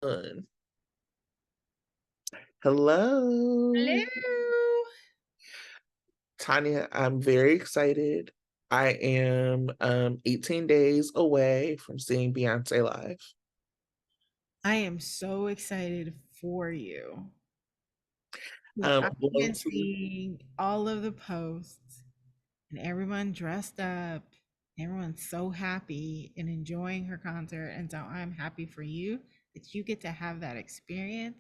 One. Hello, Hello. Tonya. I'm very excited. I am 18 days away from seeing Beyonce live. I am so excited for you. I'm I've going been to. seeing all of the posts and everyone dressed up. Everyone's so happy and enjoying her concert. And so I'm happy for you that you get to have that experience.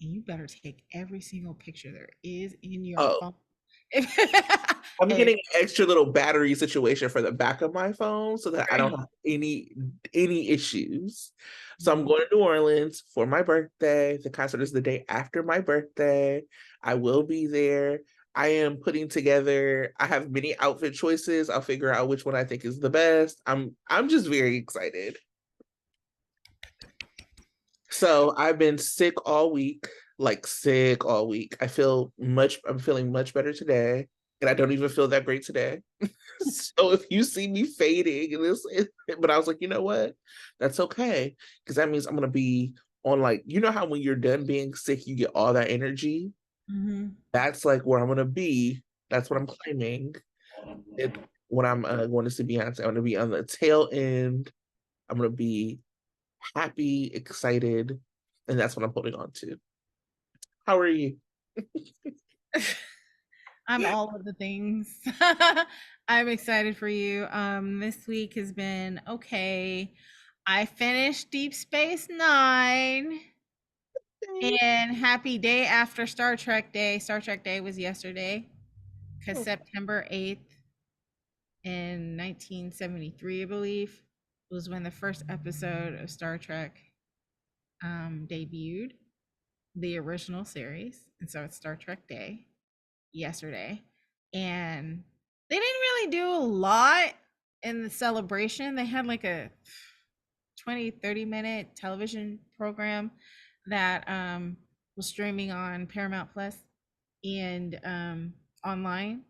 And you better take every single picture there is in your Oh, phone. I'm If- getting an extra little battery situation for the back of my phone so that I don't have any issues. So I'm going to New Orleans for my birthday. The concert is the day after my birthday. I will be there. I am putting together, I have many outfit choices. I'll figure out which one I think is the best. I'm just very excited. So I've been sick all week, like sick all week. I'm feeling much better today. And I don't even feel that great today. So if you see me fading and but I was like, you know what? That's okay. Because that means I'm gonna be on, like, you know how when you're done being sick, you get all that energy. Mhm. That's like where I'm gonna be. That's what I'm claiming. It, when I'm going to see Beyonce, I'm gonna be on the tail end. I'm gonna be happy, excited, and that's what I'm holding on to. How are you? I'm all of the things. I'm excited for you. This week has been okay. I finished Deep Space Nine and happy day after Star Trek Day. Star Trek Day was yesterday because September 8th in 1973, I believe, was when the first episode of Star Trek debuted, the original series. And so it's Star Trek Day yesterday. And they didn't really do a lot in the celebration. They had like a 20-30 minute television program that was streaming on Paramount Plus and online.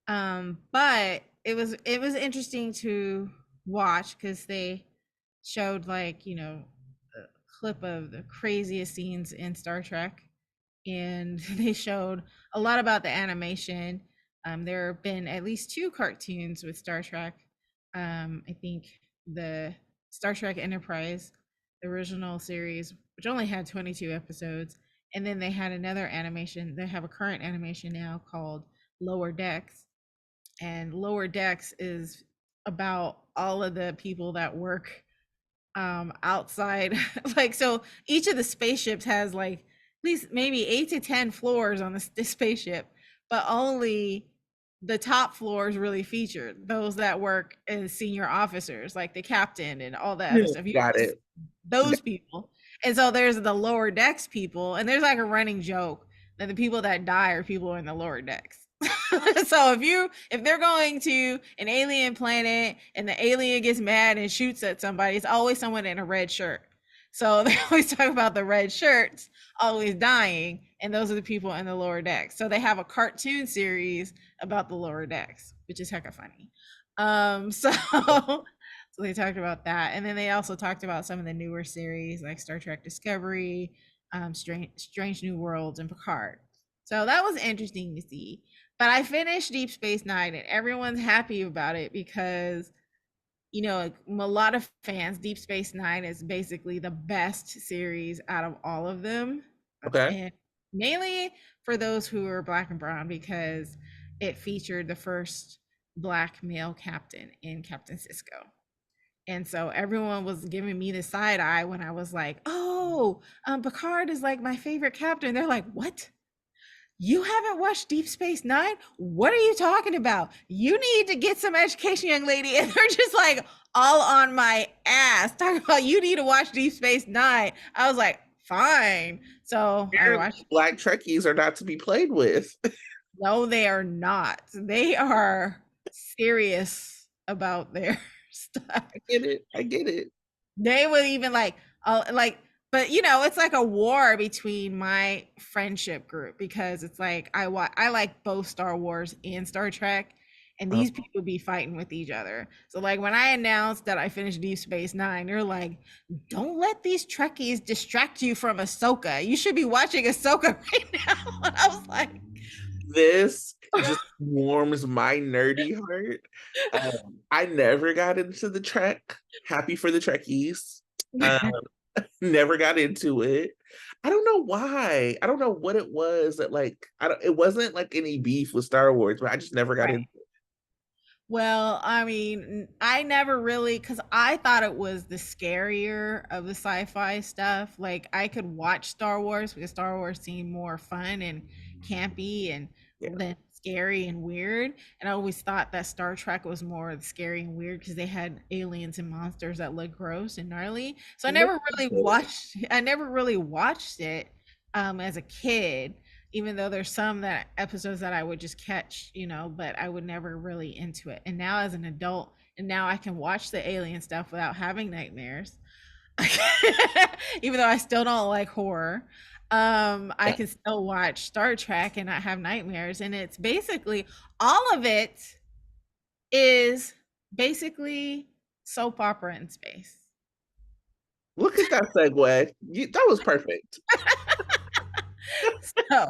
But it was interesting to watch because they showed, like, a clip of the craziest scenes in Star Trek, and they showed a lot about the animation. There have been at least two cartoons with Star Trek. I think the Star Trek Enterprise, the original series, which only had 22 episodes, and then they had another animation. They have a current animation now called Lower Decks, and Lower Decks is about all of the people that work outside. Like, so each of the spaceships has like at least maybe 8 to 10 floors on the spaceship, but only the top floors really featured those that work as senior officers, like the captain and all that other stuff. You Got just it. those people. And so there's the lower decks people, and there's like a running joke that the people that die are people in the lower decks. So if they're going to an alien planet and the alien gets mad and shoots at somebody, it's always someone in a red shirt. So they always talk about the red shirts always dying, and those are the people in the lower decks. So they have a cartoon series about the lower decks, which is hecka funny. So they talked about that, and then they also talked about some of the newer series like Star Trek Discovery, Strange New Worlds, and Picard. So that was interesting to see. But I finished Deep Space Nine, and everyone's happy about it because, like, a lot of fans, Deep Space Nine is basically the best series out of all of them, Okay. and mainly for those who are Black and brown, because it featured the first Black male captain in Captain Cisco. And so everyone was giving me the side eye when I was like, "Oh, Picard is like my favorite captain." They're like, "What? You haven't watched Deep Space Nine? What are you talking about? You need to get some education, young lady." And they're just like all on my ass, talking about you need to watch Deep Space Nine. I was like, fine. So I Apparently, watched. Black Trekkies are not to be played with. No, they are not. They are serious about their stuff. I get it. I get it. They would even like, but it's like a war between my friendship group because it's like I like both Star Wars and Star Trek, and these people be fighting with each other. So like when I announced that I finished Deep Space Nine, they're like, "Don't let these Trekkies distract you from Ahsoka. You should be watching Ahsoka right now." And I was like, this just warms my nerdy heart. I never got into the Trek. Happy for the Trekkies. Um, never got into it. I don't know why. I don't know what it was that like I don't it wasn't like any beef with Star Wars, but I just never got right. into it. Well, I mean, I never really, because I thought it was the scarier of the sci-fi stuff. Like I could watch Star Wars because Star Wars seemed more fun and campy and Yeah. then scary and weird. And I always thought that Star Trek was more scary and weird because they had aliens and monsters that look gross and gnarly. So I never really watched it as a kid, even though there's some that episodes that I would just catch, but I would never really into it. And now as an adult, and now I can watch the alien stuff without having nightmares. Even though I still don't like horror. I can still watch Star Trek and not have nightmares. And it's basically all of it is basically soap opera in space. Look at that segue. That was perfect. So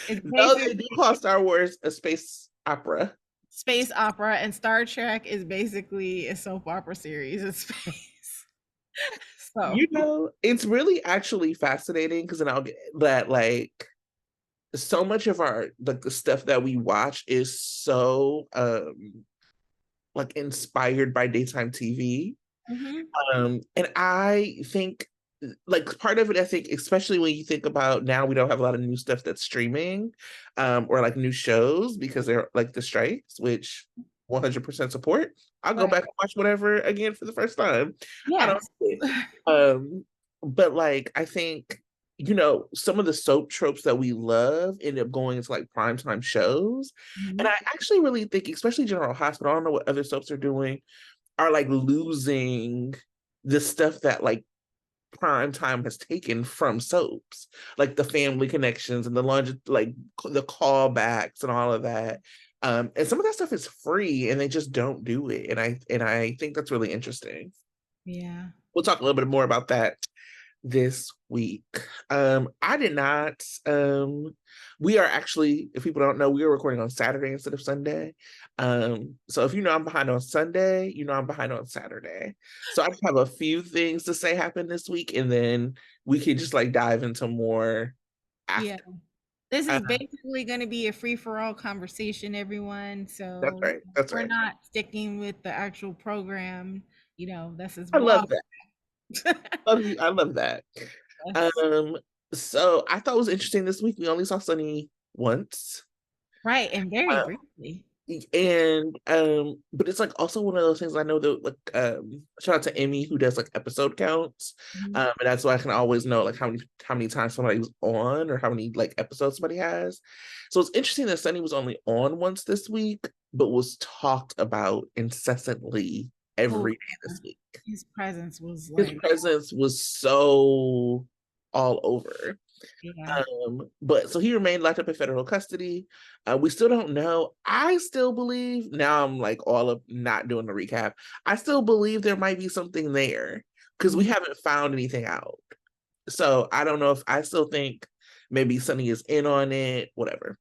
it's No, they basically do call Star Wars a space opera. space opera, and Star Trek is basically a soap opera series in space. So It's really actually fascinating because then I'll get that like so much of our like the stuff that we watch is so like inspired by daytime TV. And I think like part of it, I think, especially when you think about now we don't have a lot of new stuff that's streaming, or like new shows because they're like the strikes, which 100% support. I'll go back and watch whatever again for the first time. I yes. don't but like I think some of the soap tropes that we love end up going into like primetime shows. And I actually really think, especially General Hospital, I don't know what other soaps are doing, are like losing the stuff that like prime time has taken from soaps, like the family connections and the like the callbacks and all of that. And some of that stuff is free and they just don't do it. And I think that's really interesting. Yeah. We'll talk a little bit more about that this week. I did not. We are actually, if people don't know, we are recording on Saturday instead of Sunday. So if I'm behind on Sunday, I'm behind on Saturday. So I just have a few things to say happened this week, and then we can just like dive into more after. Yeah. This is basically going to be a free-for-all conversation, everyone. That's So right. That's we're right. not sticking with the actual program. This is I love blog. that. I love that. Yes. So I thought it was interesting this week. We only saw Sunny once. Right, and very briefly. And but it's like also one of those things I know that like shout out to Emmy who does like episode counts. And that's why I can always know like how many times somebody was on or how many like episodes somebody has. So it's interesting that Sunny was only on once this week, but was talked about incessantly every day this week. His presence was so all over. Yeah. But so he remained locked up in federal custody. We still don't know. I still believe, now I'm like all up not doing the recap. I still believe there might be something there because we haven't found anything out. So I don't know if I still think maybe Sunny is in on it, whatever.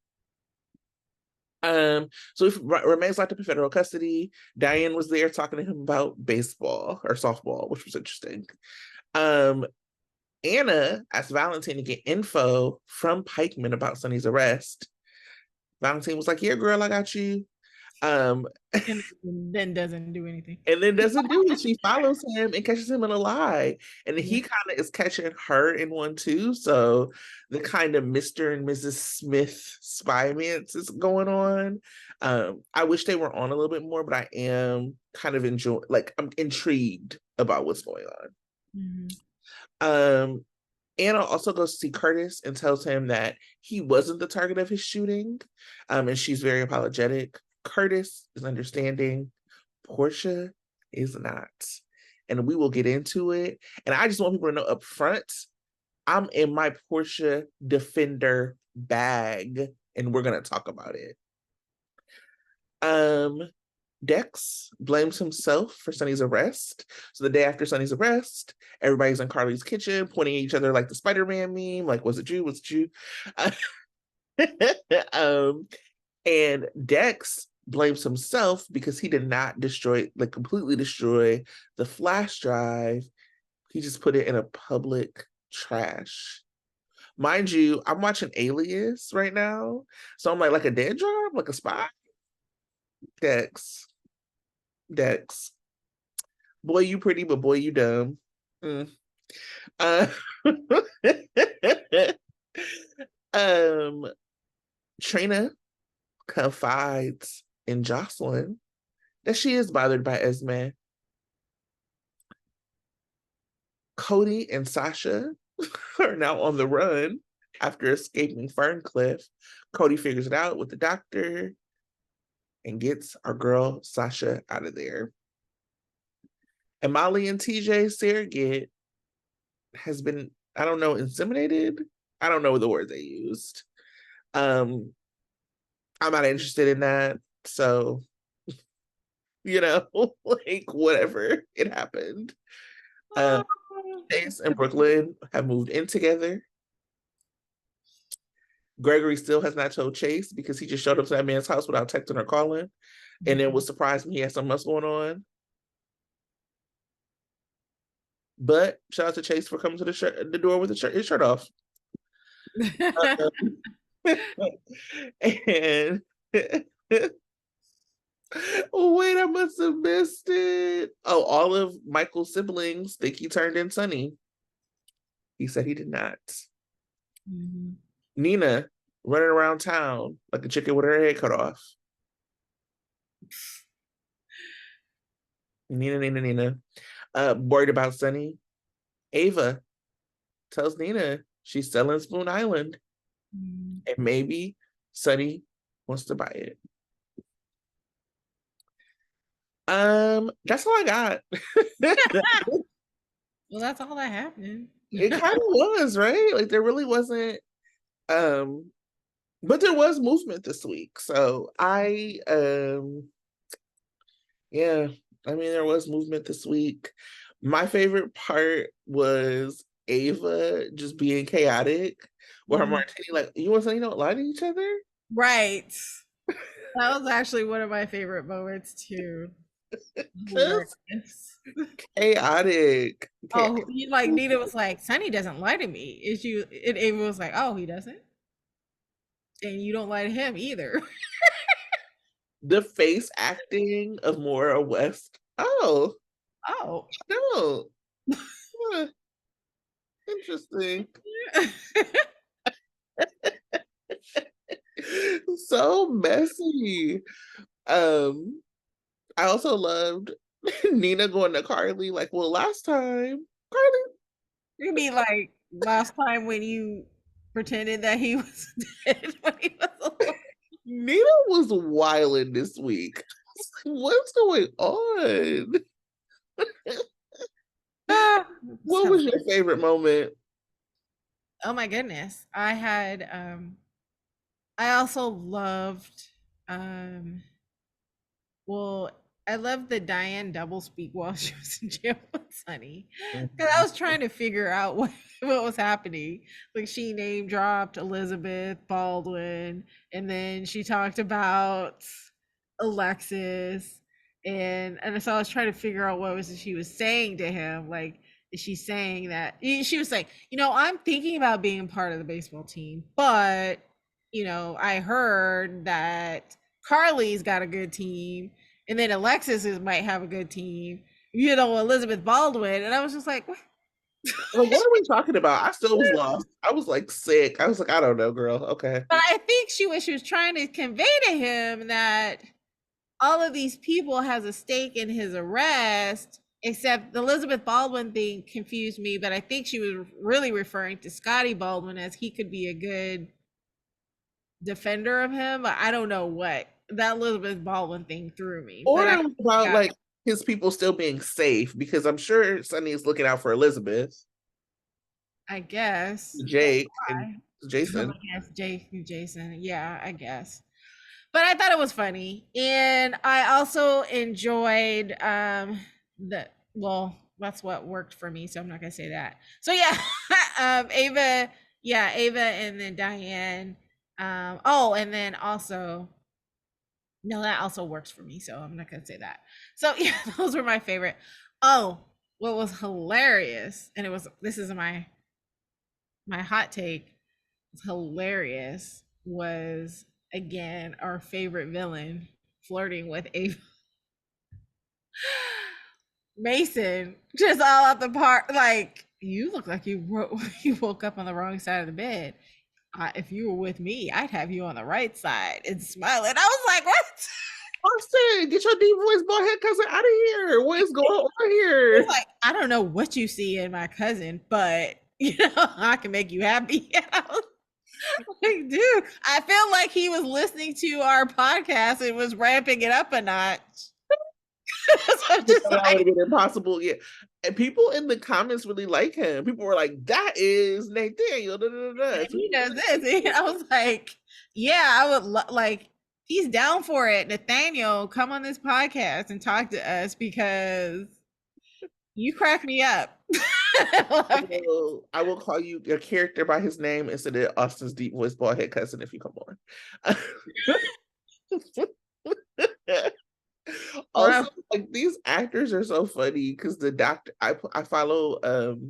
So he remains locked up in federal custody. Diane was there talking to him about baseball or softball, which was interesting. Anna asked Valentine to get info from Pikeman about Sunny's arrest. Valentine was like, "Yeah, girl, I got you." And then doesn't do anything. And then doesn't do it. She follows him and catches him in a lie. And he kind of is catching her in one too. So the kind of Mr. and Mrs. Smith spy-mance is going on. I wish they were on a little bit more, but I am kind of I'm intrigued about what's going on. Anna also goes to see Curtis and tells him that he wasn't the target of his shooting. And she's very apologetic. Curtis is understanding. Portia is not. And we will get into it. And I just want people to know up front, I'm in my Portia Defender bag, and we're going to talk about it. Dex blames himself for Sunny's arrest. So the day after Sunny's arrest, everybody's in Carly's kitchen pointing at each other like the Spider-Man meme, like, was it you? Was it you? And Dex blames himself because he did not completely destroy the flash drive. He just put it in a public trash. Mind you, I'm watching Alias right now. So I'm like a dead job, like a spy. Dex. Boy, you pretty, but boy, you dumb. Uh, Trina confides in Jocelyn that she is bothered by Esme. Cody and Sasha are now on the run after escaping Ferncliff. Cody figures it out with the doctor and gets our girl Sasha out of there. And Molly and TJ surrogate has been, I don't know, inseminated. I don't know the word they used. I'm not interested in that. So, like whatever, it happened. Chase and Brooklyn have moved in together. Gregory still has not told Chase because he just showed up to that man's house without texting or calling, and then was surprised when he had something else going on. But shout out to Chase for coming to the door with his shirt off. And oh, wait, I must have missed it. Oh, all of Michael's siblings think he turned in Sunny. He said he did not. Mm-hmm. Nina running around town like a chicken with her head cut off. Nina. Worried about Sunny. Ava tells Nina she's selling Spoon Island. And maybe Sunny wants to buy it. That's all I got. Well, that's all that happened. It kind of was, right? Like there really wasn't but there was movement this week. So yeah, I mean there was movement this week. My favorite part was Ava just being chaotic with her martini, like, you and Sunny don't lie to each other? Right. That was actually one of my favorite moments too. Chaotic. Oh, like Nina was like, Sunny doesn't lie to me. And Ava was like, oh, he doesn't? And you don't lie to him either. The face acting of Maura West. Oh. No. Interesting. So messy. I also loved Nina going to Carly like, well, last time, Carly. You mean like last time when you pretended that he was dead when he was alive? Nina was wilding this week. What's going on? What was your favorite moment? Oh my goodness. I also loved I loved the Diane doublespeak while she was in jail with Sunny. Because I was trying to figure out what was happening. Like she name dropped Elizabeth Baldwin, and then she talked about Alexis, and so I was trying to figure out what she was saying to him. Like, is she saying that she was saying, I'm thinking about being part of the baseball team, but I heard that Carly's got a good team, and then Alexis might have a good team, Elizabeth Baldwin. And I was just like, what? Well, what are we talking about? I still was lost. I was like sick. I was like, I don't know, girl. Okay. But I think she was trying to convey to him that all of these people has a stake in his arrest, except the Elizabeth Baldwin thing confused me. But I think she was really referring to Scotty Baldwin, as he could be a good defender of him. But I don't know what that Elizabeth Baldwin thing threw me. Or it was about like his people still being safe, because I'm sure Sunny is looking out for Elizabeth. I guess Jake and Jason. I guess Jake and Jason. Yeah, I guess. but I thought it was funny, and I also enjoyed the well, that's what worked for me, so I'm not gonna say that. So yeah, Ava, yeah, Ava, and then Diane. Oh, and then also no, that also works for me, so I'm not gonna say that. So yeah, those were my favorite. Oh, what was hilarious, and it was this is my hot take. Was hilarious was again our favorite villain flirting with a Mason, just all out the park. Like you look like you woke up on the wrong side of the bed. If you were with me, I'd have you on the right side and smiling. I was like, what? Austin, get your deep voice bald head cousin out of here. What is going on He's here? like, I don't know what you see in my cousin, but I can make you happy. I was like, dude, I feel like he was listening to our podcast and was ramping it up a notch. So I'm just That would like, have been impossible. Yeah. And people in the comments really like him. People were like, that is Nathaniel. Da, da, da, da. So he does this. And I was like, yeah, I would like, he's down for it. Nathaniel, come on this podcast and talk to us because you crack me up. Like, I will call you your character by his name instead of Austin's deep voice bald head cousin if you come on. Also, like these actors are so funny because the doctor I follow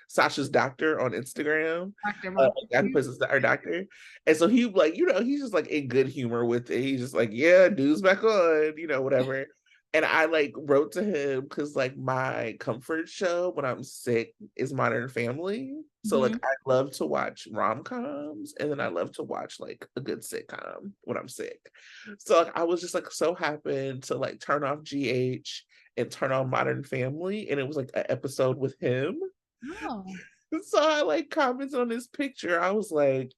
Sasha's doctor on Instagram. Dr. That person our doctor. And so he like, he's just like in good humor with it. He's just like, yeah, dude's back on, whatever. And I like wrote to him because like my comfort show when I'm sick is Modern Family. So like I love to watch rom-coms and then I love to watch like a good sitcom when I'm sick. So like I was just like so happy to like turn off GH and turn on Modern Family. And it was like an episode with him. Oh. So I like commented on this picture. I was like,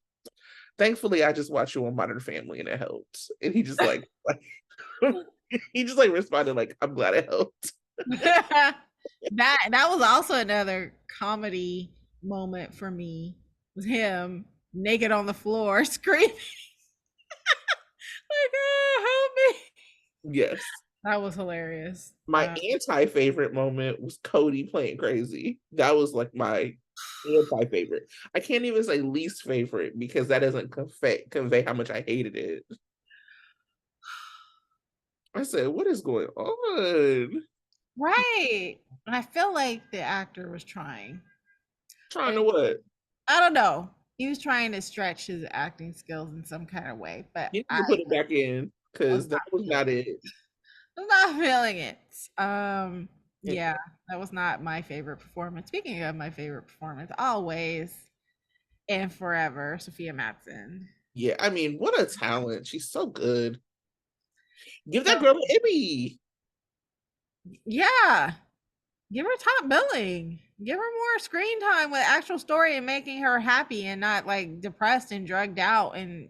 thankfully I just watched you on Modern Family and it helped. And he just like he just like responded like, I'm glad it helped. That was also another comedy moment for me. Was him naked on the floor screaming like, oh, help me. Yes. That was hilarious. My anti-favorite moment was Cody playing crazy. That was like my anti-favorite. I can't even say least favorite because that doesn't convey how much I hated it. I said, what is going on? Right. I feel like the actor was trying. Trying to And what? I don't know. He was trying to stretch his acting skills in some kind of way, but You need I to put it back in was because that not was feeling not it. I'm not feeling it. Mm. Yeah, that was not my favorite performance. Speaking of my favorite performance, always and forever, Sophia Matson. Yeah, I mean, what a talent. She's so good. Give that So girl an Emmy. yeah, give her top billing. Give her more screen time with actual story and making her happy and not like depressed and drugged out and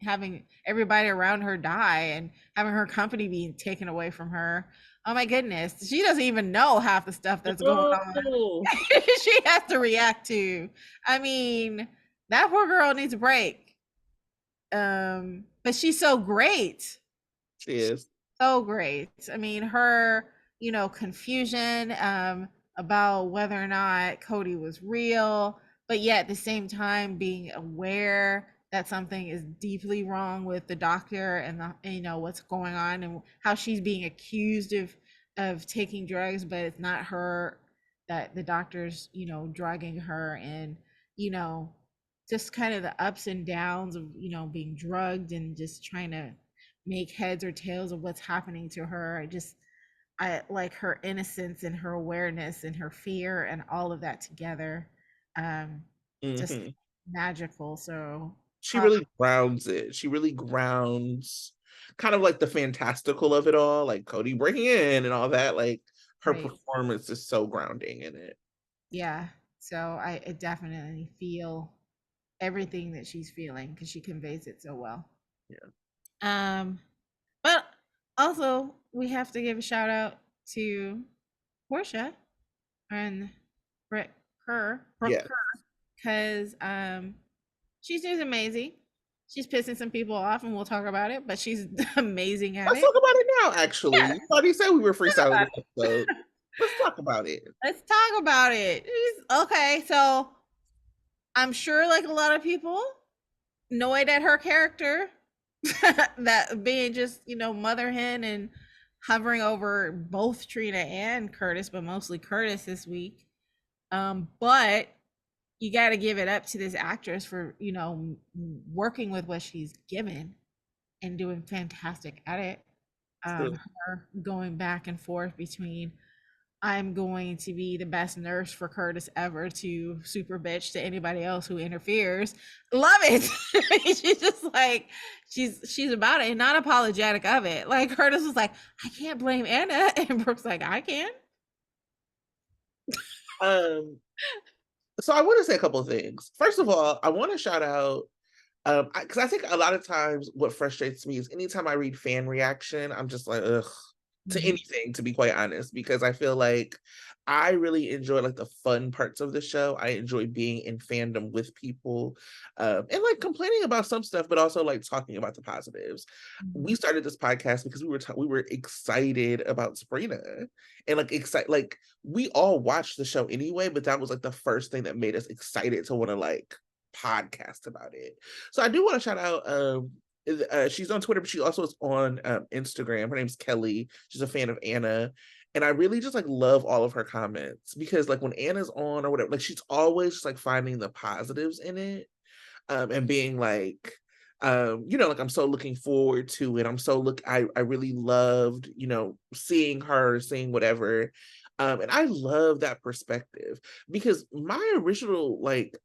having everybody around her die and having her company being taken away from her. Oh my goodness. She doesn't even know half the stuff that's going on. Oh, She has to react to. I mean, that poor girl needs a break. But she's so great. she is. So great. I mean, her, confusion about whether or not Cody was real, but yet at the same time being aware that something is deeply wrong with the doctor and what's going on and how she's being accused of taking drugs, but it's not her, that the doctor's, drugging her, and you know just kind of the ups and downs of being drugged and just trying to make heads or tails of what's happening to her. I like her innocence and her awareness and her fear and all of that together. Just Mm-hmm. magical. So She really grounds it. She really grounds kind of like the fantastical of it all, like Cody breaking in and all that. Like her right. performance is so grounding in it. Yeah. So I definitely feel everything that she's feeling because she conveys it so well. Yeah. But also we have to give a shout out to Portia and Brooke Yeah. because she's doing amazing. She's pissing some people off, and we'll talk about it. But she's amazing at Let's it. talk about it now, actually. Yeah, You already said we were talk freestyling about this episode. Let's talk about it. let's talk about it. Okay, so I'm sure, like a lot of people, annoyed at her character, that being just mother hen and hovering over both Trina and Curtis, but mostly Curtis this week. But you got to give it up to this actress for working with what she's given and doing fantastic at it. True. Her going back and forth between I'm going to be the best nurse for Curtis ever to super bitch to anybody else who interferes. Love it. She's just like she's about it and not apologetic of it. Like Curtis was like, I can't blame Anna, and Brooke's like, I can. Um, so I want to say a couple of things. First of all, I want to shout out because I think a lot of times what frustrates me is anytime I read fan reaction, I'm just like, ugh, to anything, to be quite honest, because I feel like I really enjoy like the fun parts of the show. I enjoy being in fandom with people, and like complaining about some stuff, but also like talking about the positives. We started this podcast because we were excited about Sabrina, and like like we all watched the show anyway, but that was like the first thing that made us excited to want to like podcast about it. So I do want to shout out she's on Twitter, but she also is on Instagram. Her name's Kelly. She's a fan of Anna. And I really just like love all of her comments because like when Anna's on or whatever, like she's always just like finding the positives in it, and being like, like I'm so looking forward to it. I really loved, seeing her, seeing whatever. And I love that perspective because my original like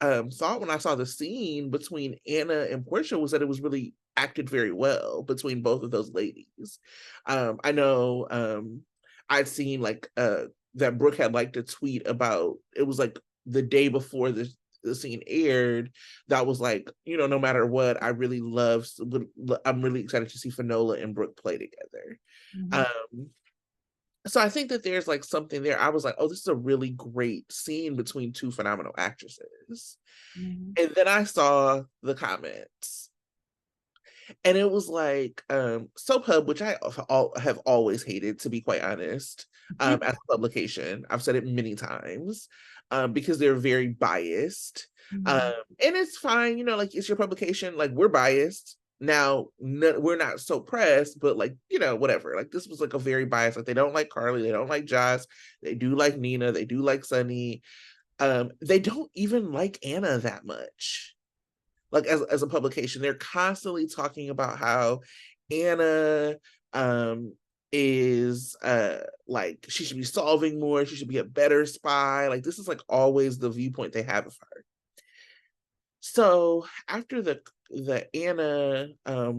thought when I saw the scene between Anna and Portia was that it was really acted very well between both of those ladies. I know I'd seen like that Brooke had liked a tweet about it was like the day before the scene aired that was like, no matter what, I'm really excited to see Fanola and Brooke play together. So I think that there's like something there. I was like, oh, this is a really great scene between two phenomenal actresses. And then I saw the comments. And it was like Soap Hub, which I have always hated, to be quite honest, as a publication. I've said it many times because they're very biased. And it's fine, like it's your publication. Like we're biased. Now, we're not so pressed, but like, whatever. Like this was like a very biased. Like they don't like Carly. They don't like Joss. They do like Nina. They do like Sunny. They don't even like Anna that much. Like as a publication, they're constantly talking about how Anna is like she should be solving more, she should be a better spy. Like this is like always the viewpoint they have of her. So after the Anna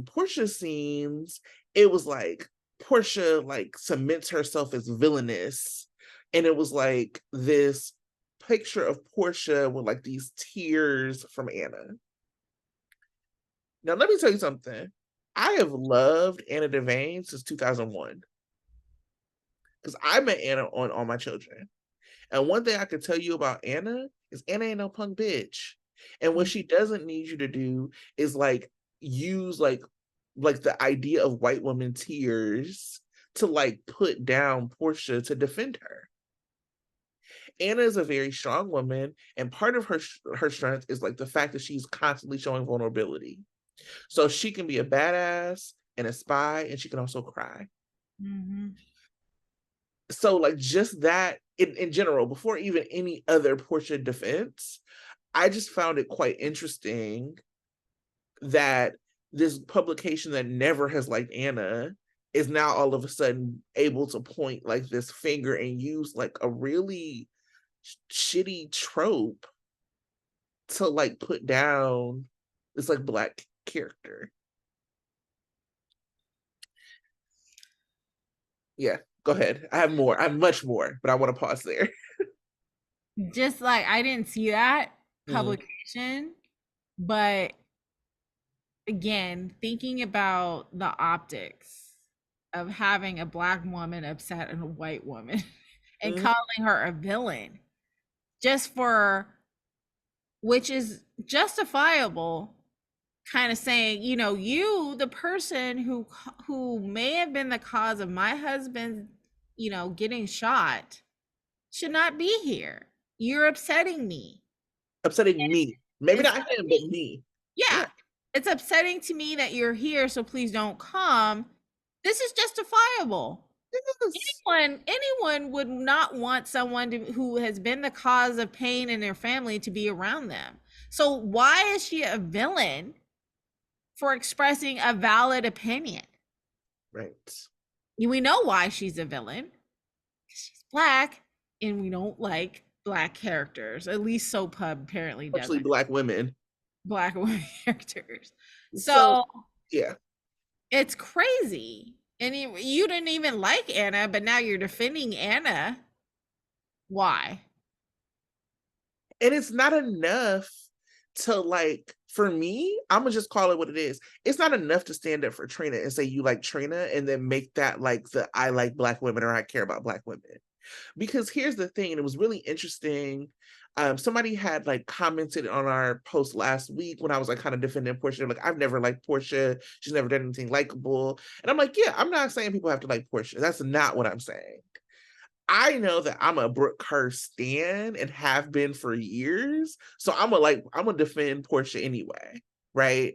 Portia scenes, it was like Portia like cements herself as villainous, and it was like this picture of Portia with like these tears from Anna. Now, let me tell you something. I have loved Anna Devane since 2001 because I met Anna on All My Children. And one thing I can tell you about Anna is Anna ain't no punk bitch. And what she doesn't need you to do is like use like the idea of white woman tears to like put down Portia to defend her. Anna is a very strong woman, and part of her strength is like the fact that she's constantly showing vulnerability. So she can be a badass and a spy, and she can also cry. So like just that in general, before even any other Portia defense, I just found it quite interesting that this publication that never has liked Anna is now all of a sudden able to point like this finger and use like a really shitty trope to like put down this like Black character. Yeah, go ahead. I have more. I have much more, but I want to pause there. Just like I didn't see that publication, but again, thinking about the optics of having a Black woman upset and a white woman and calling her a villain just for, which is justifiable, kind of saying, you know, you, the person who may have been the cause of my husband, you know, getting shot, should not be here. You're upsetting me. Upsetting me. Maybe It's not him, but me. me. Yeah. Yeah. It's upsetting to me that you're here, so please don't come. This is justifiable. Yes. Anyone would not want someone who has been the cause of pain in their family to be around them. So why is she a villain for expressing a valid opinion? Right. We know why she's a villain. She's black, and we don't like black characters. At least Soap Pub apparently Especially doesn't. Black women. Black women characters. So So yeah. it's crazy. And you didn't even like Anna, but now you're defending Anna. Why? And it's not enough to like, for me, I'm gonna just call it what it is. It's not enough to stand up for Trina and say you like Trina and then make that like the I like Black women or I care about Black women. Because here's the thing, and it was really interesting. Somebody had like commented on our post last week when I was like kind of defending Portia. Like, I've never liked Portia. She's never done anything likable. And I'm like, yeah, I'm not saying people have to like Portia. That's not what I'm saying. I know that I'm a Brooke Kerr stan and have been for years. So I'm gonna defend Portia anyway, right?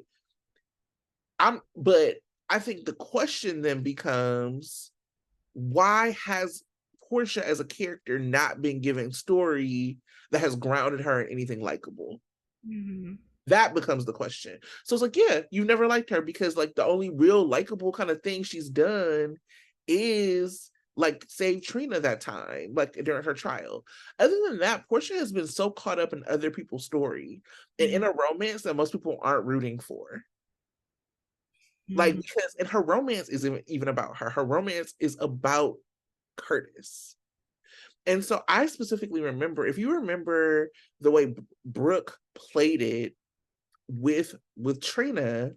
But I think the question then becomes, why has Portia as a character not been given story that has grounded her in anything likable? Mm-hmm. That becomes the question. So it's like, yeah, you've never liked her because like the only real likable kind of thing she's done is like save Trina that time, like during her trial. Other than that, Portia has been so caught up in other people's story and in a romance that most people aren't rooting for. Like, Mm-hmm. because and her romance isn't even about her. Her romance is about Curtis. And so I specifically remember, if you remember the way Brooke played it with Trina,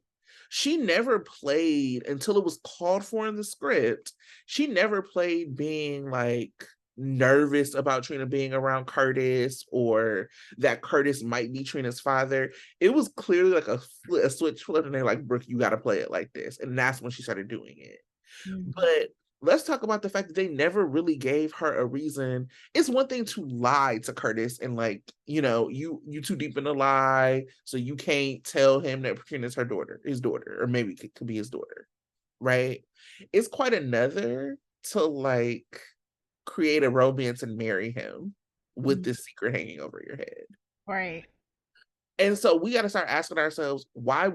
she never played until it was called for in the script. She never played being like nervous about Trina being around Curtis or that Curtis might be Trina's father. It was clearly like a switch flip, and they're like, Brooke, you got to play it like this. And that's when she started doing it. Mm-hmm. But let's talk about the fact that they never really gave her a reason. It's one thing to lie to Curtis and like, you know, you too deep in the lie, so you can't tell him that Trina's his daughter, or maybe it could be his daughter, right? It's quite another to like create a romance and marry him with this secret hanging over your head. Right. And so we got to start asking ourselves, what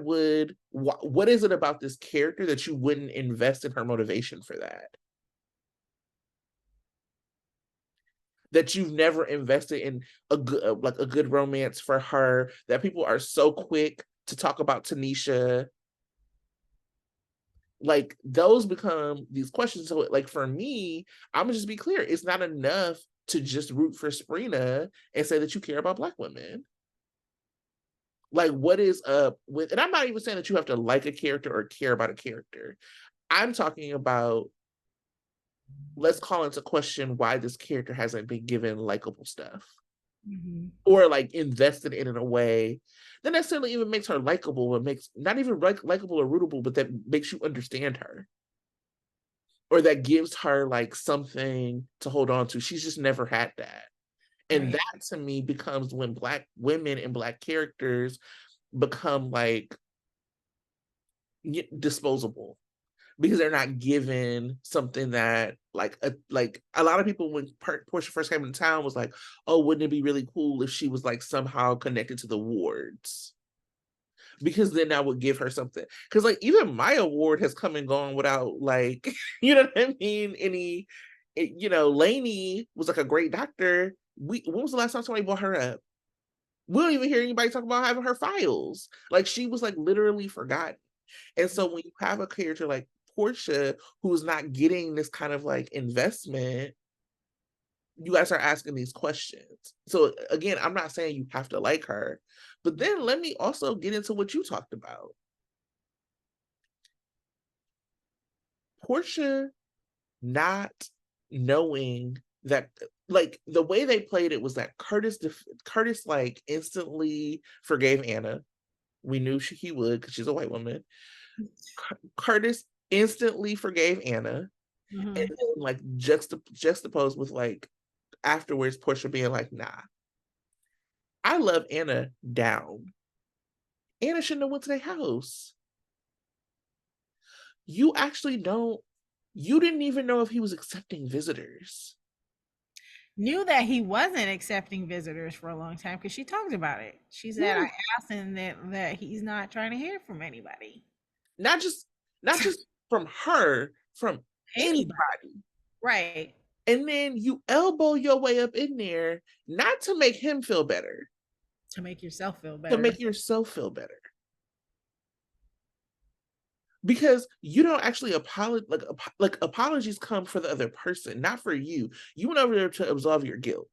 is it about this character that you wouldn't invest in her motivation for that? That you've never invested in a good romance for her, that people are so quick to talk about Tanisha. Like, those become these questions. So like for me, I'm gonna just be clear, it's not enough to just root for Sprina and say that you care about Black women. Like, what is up with, and I'm not even saying that you have to like a character or care about a character. I'm talking about, let's call into question why this character hasn't been given likable stuff. Mm-hmm. Or like invested in a way that necessarily even makes her likable, but makes not even likable or rootable, but that makes you understand her, or that gives her like something to hold on to. She's just never had that. And Right. that to me becomes when Black women and Black characters become like disposable, because they're not given something that like a lot of people, when Portia first came into town, was like, oh, wouldn't it be really cool if she was like somehow connected to the wards, because then that would give her something. Because like even my award has come and gone without like you know what I mean, any you know, Lainey was like a great doctor. When was the last time somebody brought her up? We don't even hear anybody talk about having her files. Like, she was like literally forgotten. And so when you have a character like Portia who's not getting this kind of like investment, you guys are asking these questions. So again, I'm not saying you have to like her, but then let me also get into what you talked about. Portia not knowing that, like, the way they played it was that Curtis like instantly forgave Anna, We knew he would because she's a white woman. Curtis instantly forgave Anna, and Mm-hmm. then like juxtaposed with like afterwards Portia being like, nah, I love Anna down. Anna shouldn't have went to their house. You actually don't, you didn't even know if he was accepting visitors. Knew that he wasn't accepting visitors for a long time because she talked about it. She said, Yeah. I asked him that he's not trying to hear from anybody. Not just from her, from Anybody. anybody. Right. And then you elbow your way up in there, not to make him feel better, To make yourself feel to better. make yourself feel better. Because you don't actually apologize, like apologies come for the other person, not for you. You went over there to absolve your guilt.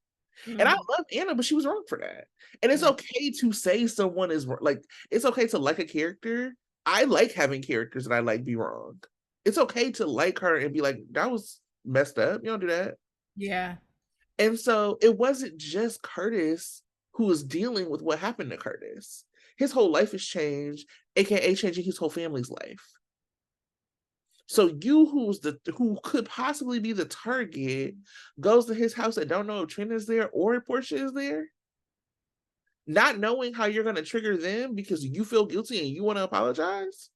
And I love Anna, but she was wrong for that. And it's Right. okay to say someone is like, it's okay to like a character. I like having characters that I like be wrong. It's okay to like her and be like, that was messed up. You don't do that. Yeah. And so it wasn't just Curtis who was dealing with what happened to Curtis. His whole life has changed, aka changing his whole family's life. So you, who could possibly be the target, goes to his house and don't know if Trina's there or if Portia is there, not knowing how you're going to trigger them because you feel guilty and you want to apologize.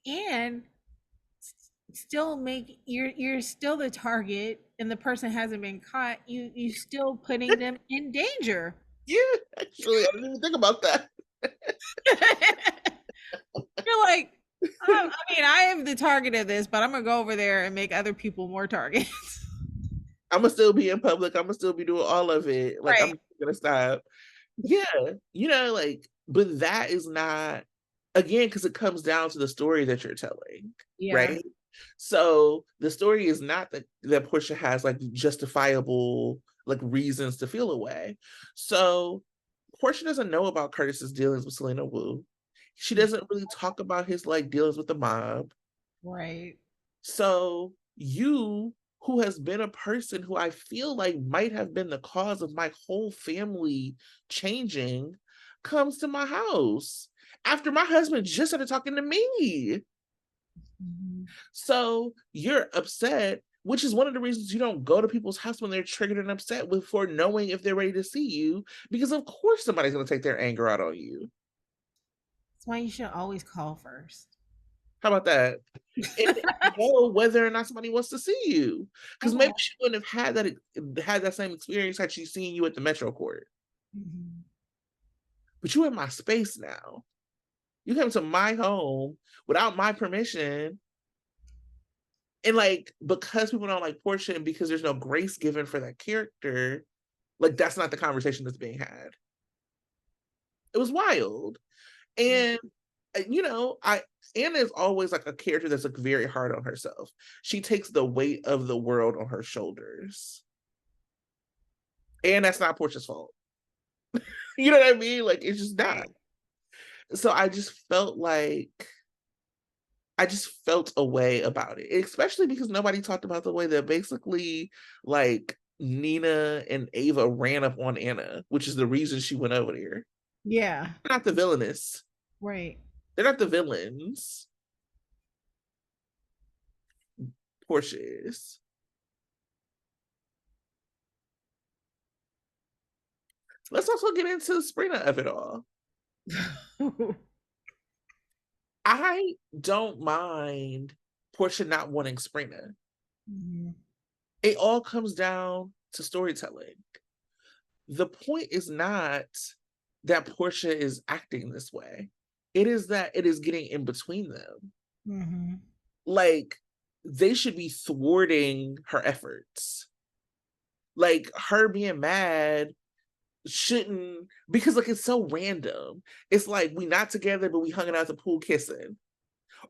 And still make you're still the target and the person hasn't been caught, you still putting them in danger. Yeah, actually, I didn't even think about that. You're like, I mean, I am the target of this, but I'm gonna go over there and make other people more targets. I'm gonna still be in public. I'm gonna still be doing all of it. Like, I'm Right. not gonna stop. Yeah, like, but that is not, again, because it comes down to the story that you're telling, Yeah. right? So the story is not that Portia has like justifiable like reasons to feel away. So Portia doesn't know about Curtis's dealings with Selena Wu. She doesn't really talk about his like dealings with the mob. Right. So you, who has been a person who I feel like might have been the cause of my whole family changing, comes to my house after my husband just started talking to me. Mm-hmm. So you're upset, which is one of the reasons you don't go to people's house when they're triggered and upset before knowing if they're ready to see you, because of course somebody's going to take their anger out on you. That's why you should always call first. How about that? And know whether or not somebody wants to see you, because maybe she wouldn't have had that same experience had she seen you at the Metro Court. Mm-hmm. But you're in my space now. You came to my home without my permission, and like, because people don't like Portia and because there's no grace given for that character, like, that's not the conversation that's being had. It was wild. And Anna is always like a character that's like very hard on herself. She takes the weight of the world on her shoulders. And that's not Portia's fault. You know what I mean? Like, it's just not. So I just felt a way about it, especially because nobody talked about the way that basically like Nina and Ava ran up on Anna, which is the reason she went over there. Yeah. They're not the villainous. Right. They're not the villains. Portia is. Let's also get into the Sprina of it all. I don't mind Portia not wanting Sprina. Mm-hmm. It all comes down to storytelling. The point is not that Portia is acting this way. It is that it is getting in between them. Mm-hmm. Like, they should be thwarting her efforts. Like, her being mad shouldn't, because like, it's so random. It's like, we not together, but we hung out at the pool kissing.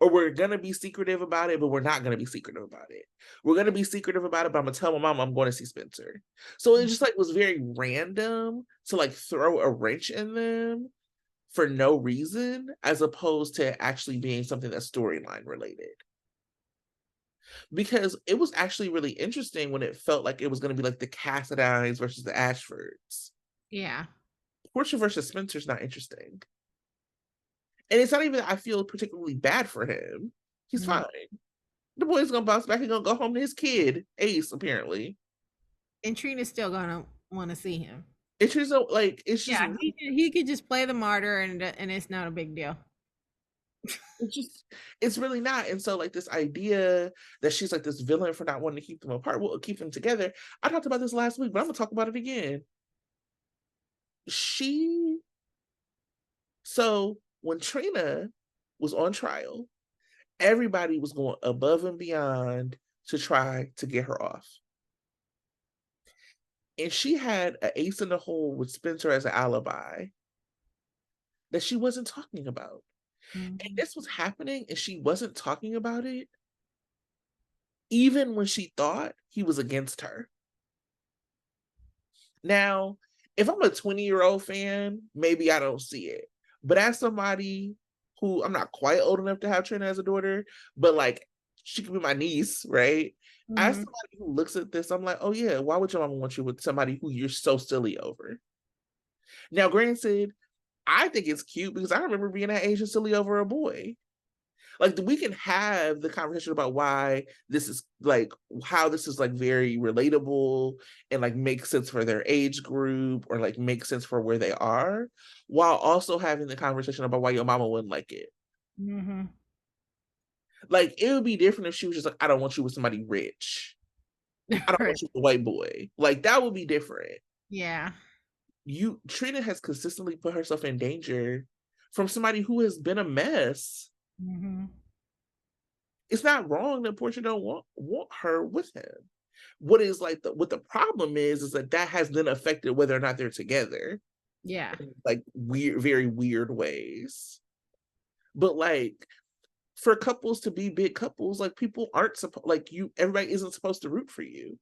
Or we're gonna be secretive about it, but we're not gonna be secretive about it. We're gonna be secretive about it, but I'm gonna tell my mom I'm going to see Spencer. So it just like was very random to like throw a wrench in them for no reason, as opposed to actually being something that's storyline related. Because it was actually really interesting when it felt like it was gonna be like the Cassidines versus the Ashfords. Yeah. Portia versus Spencer's not interesting. And it's not even that I feel particularly bad for him. He's fine. The boy's gonna bounce back and gonna go home to his kid, Ace, apparently. And Trina's still gonna want to see him. It's just like it's just Yeah, he could just play the martyr, and it's not a big deal. it's really not. And so like this idea that she's like this villain for not wanting to keep them apart, will keep them together. I talked about this last week, but I'm gonna talk about it again. So when Trina was on trial, everybody was going above and beyond to try to get her off. And she had an ace in the hole with Spencer as an alibi that she wasn't talking about. And this was happening and she wasn't talking about it, even when she thought he was against her. Now, if I'm a 20-year-old fan, maybe I don't see it. But as somebody who, I'm not quite old enough to have Trina as a daughter, but like she could be my niece, right? As somebody who looks at this, I'm like, oh yeah, why would your mama want you with somebody who you're so silly over? Now, granted, I think it's cute because I remember being that age and silly over a boy. Like we can have the conversation about why this is like how this is like very relatable and like makes sense for their age group or like makes sense for where they are, while also having the conversation about why your mama wouldn't like it. Like it would be different if she was just like, I don't want you with somebody rich. I don't want you with a white boy. Like that would be different. Yeah. Trina has consistently put herself in danger from somebody who has been a mess. It's not wrong that Portia don't want her with him. What the problem is that has then affected whether or not they're together. Yeah. Like weird, very weird ways. But like for couples to be big couples, like people aren't supposed everybody isn't supposed to root for you.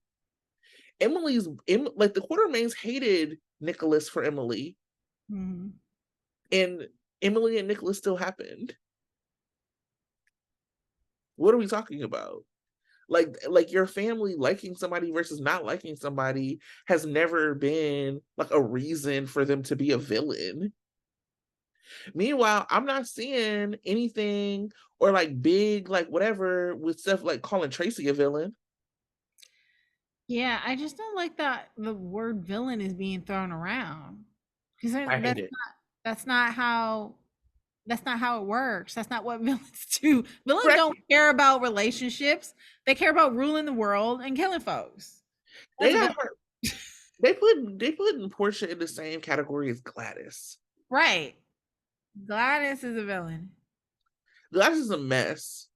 Like the Quartermains hated Nicholas for Emily. And Emily and Nicholas still happened. What are we talking about? Like your family liking somebody versus not liking somebody has never been like a reason for them to be a villain. Meanwhile, I'm not seeing anything or like big like whatever with stuff like calling Tracey a villain. Yeah, I just don't like that the word villain is being thrown around. Because I hate it. that's not how it works. That's not what villains do. Villains Correct. don't care about relationships. They care about ruling the world and killing folks. They got her. They put in Portia in the same category as Gladys. Right. Gladys is a villain. Gladys is a mess.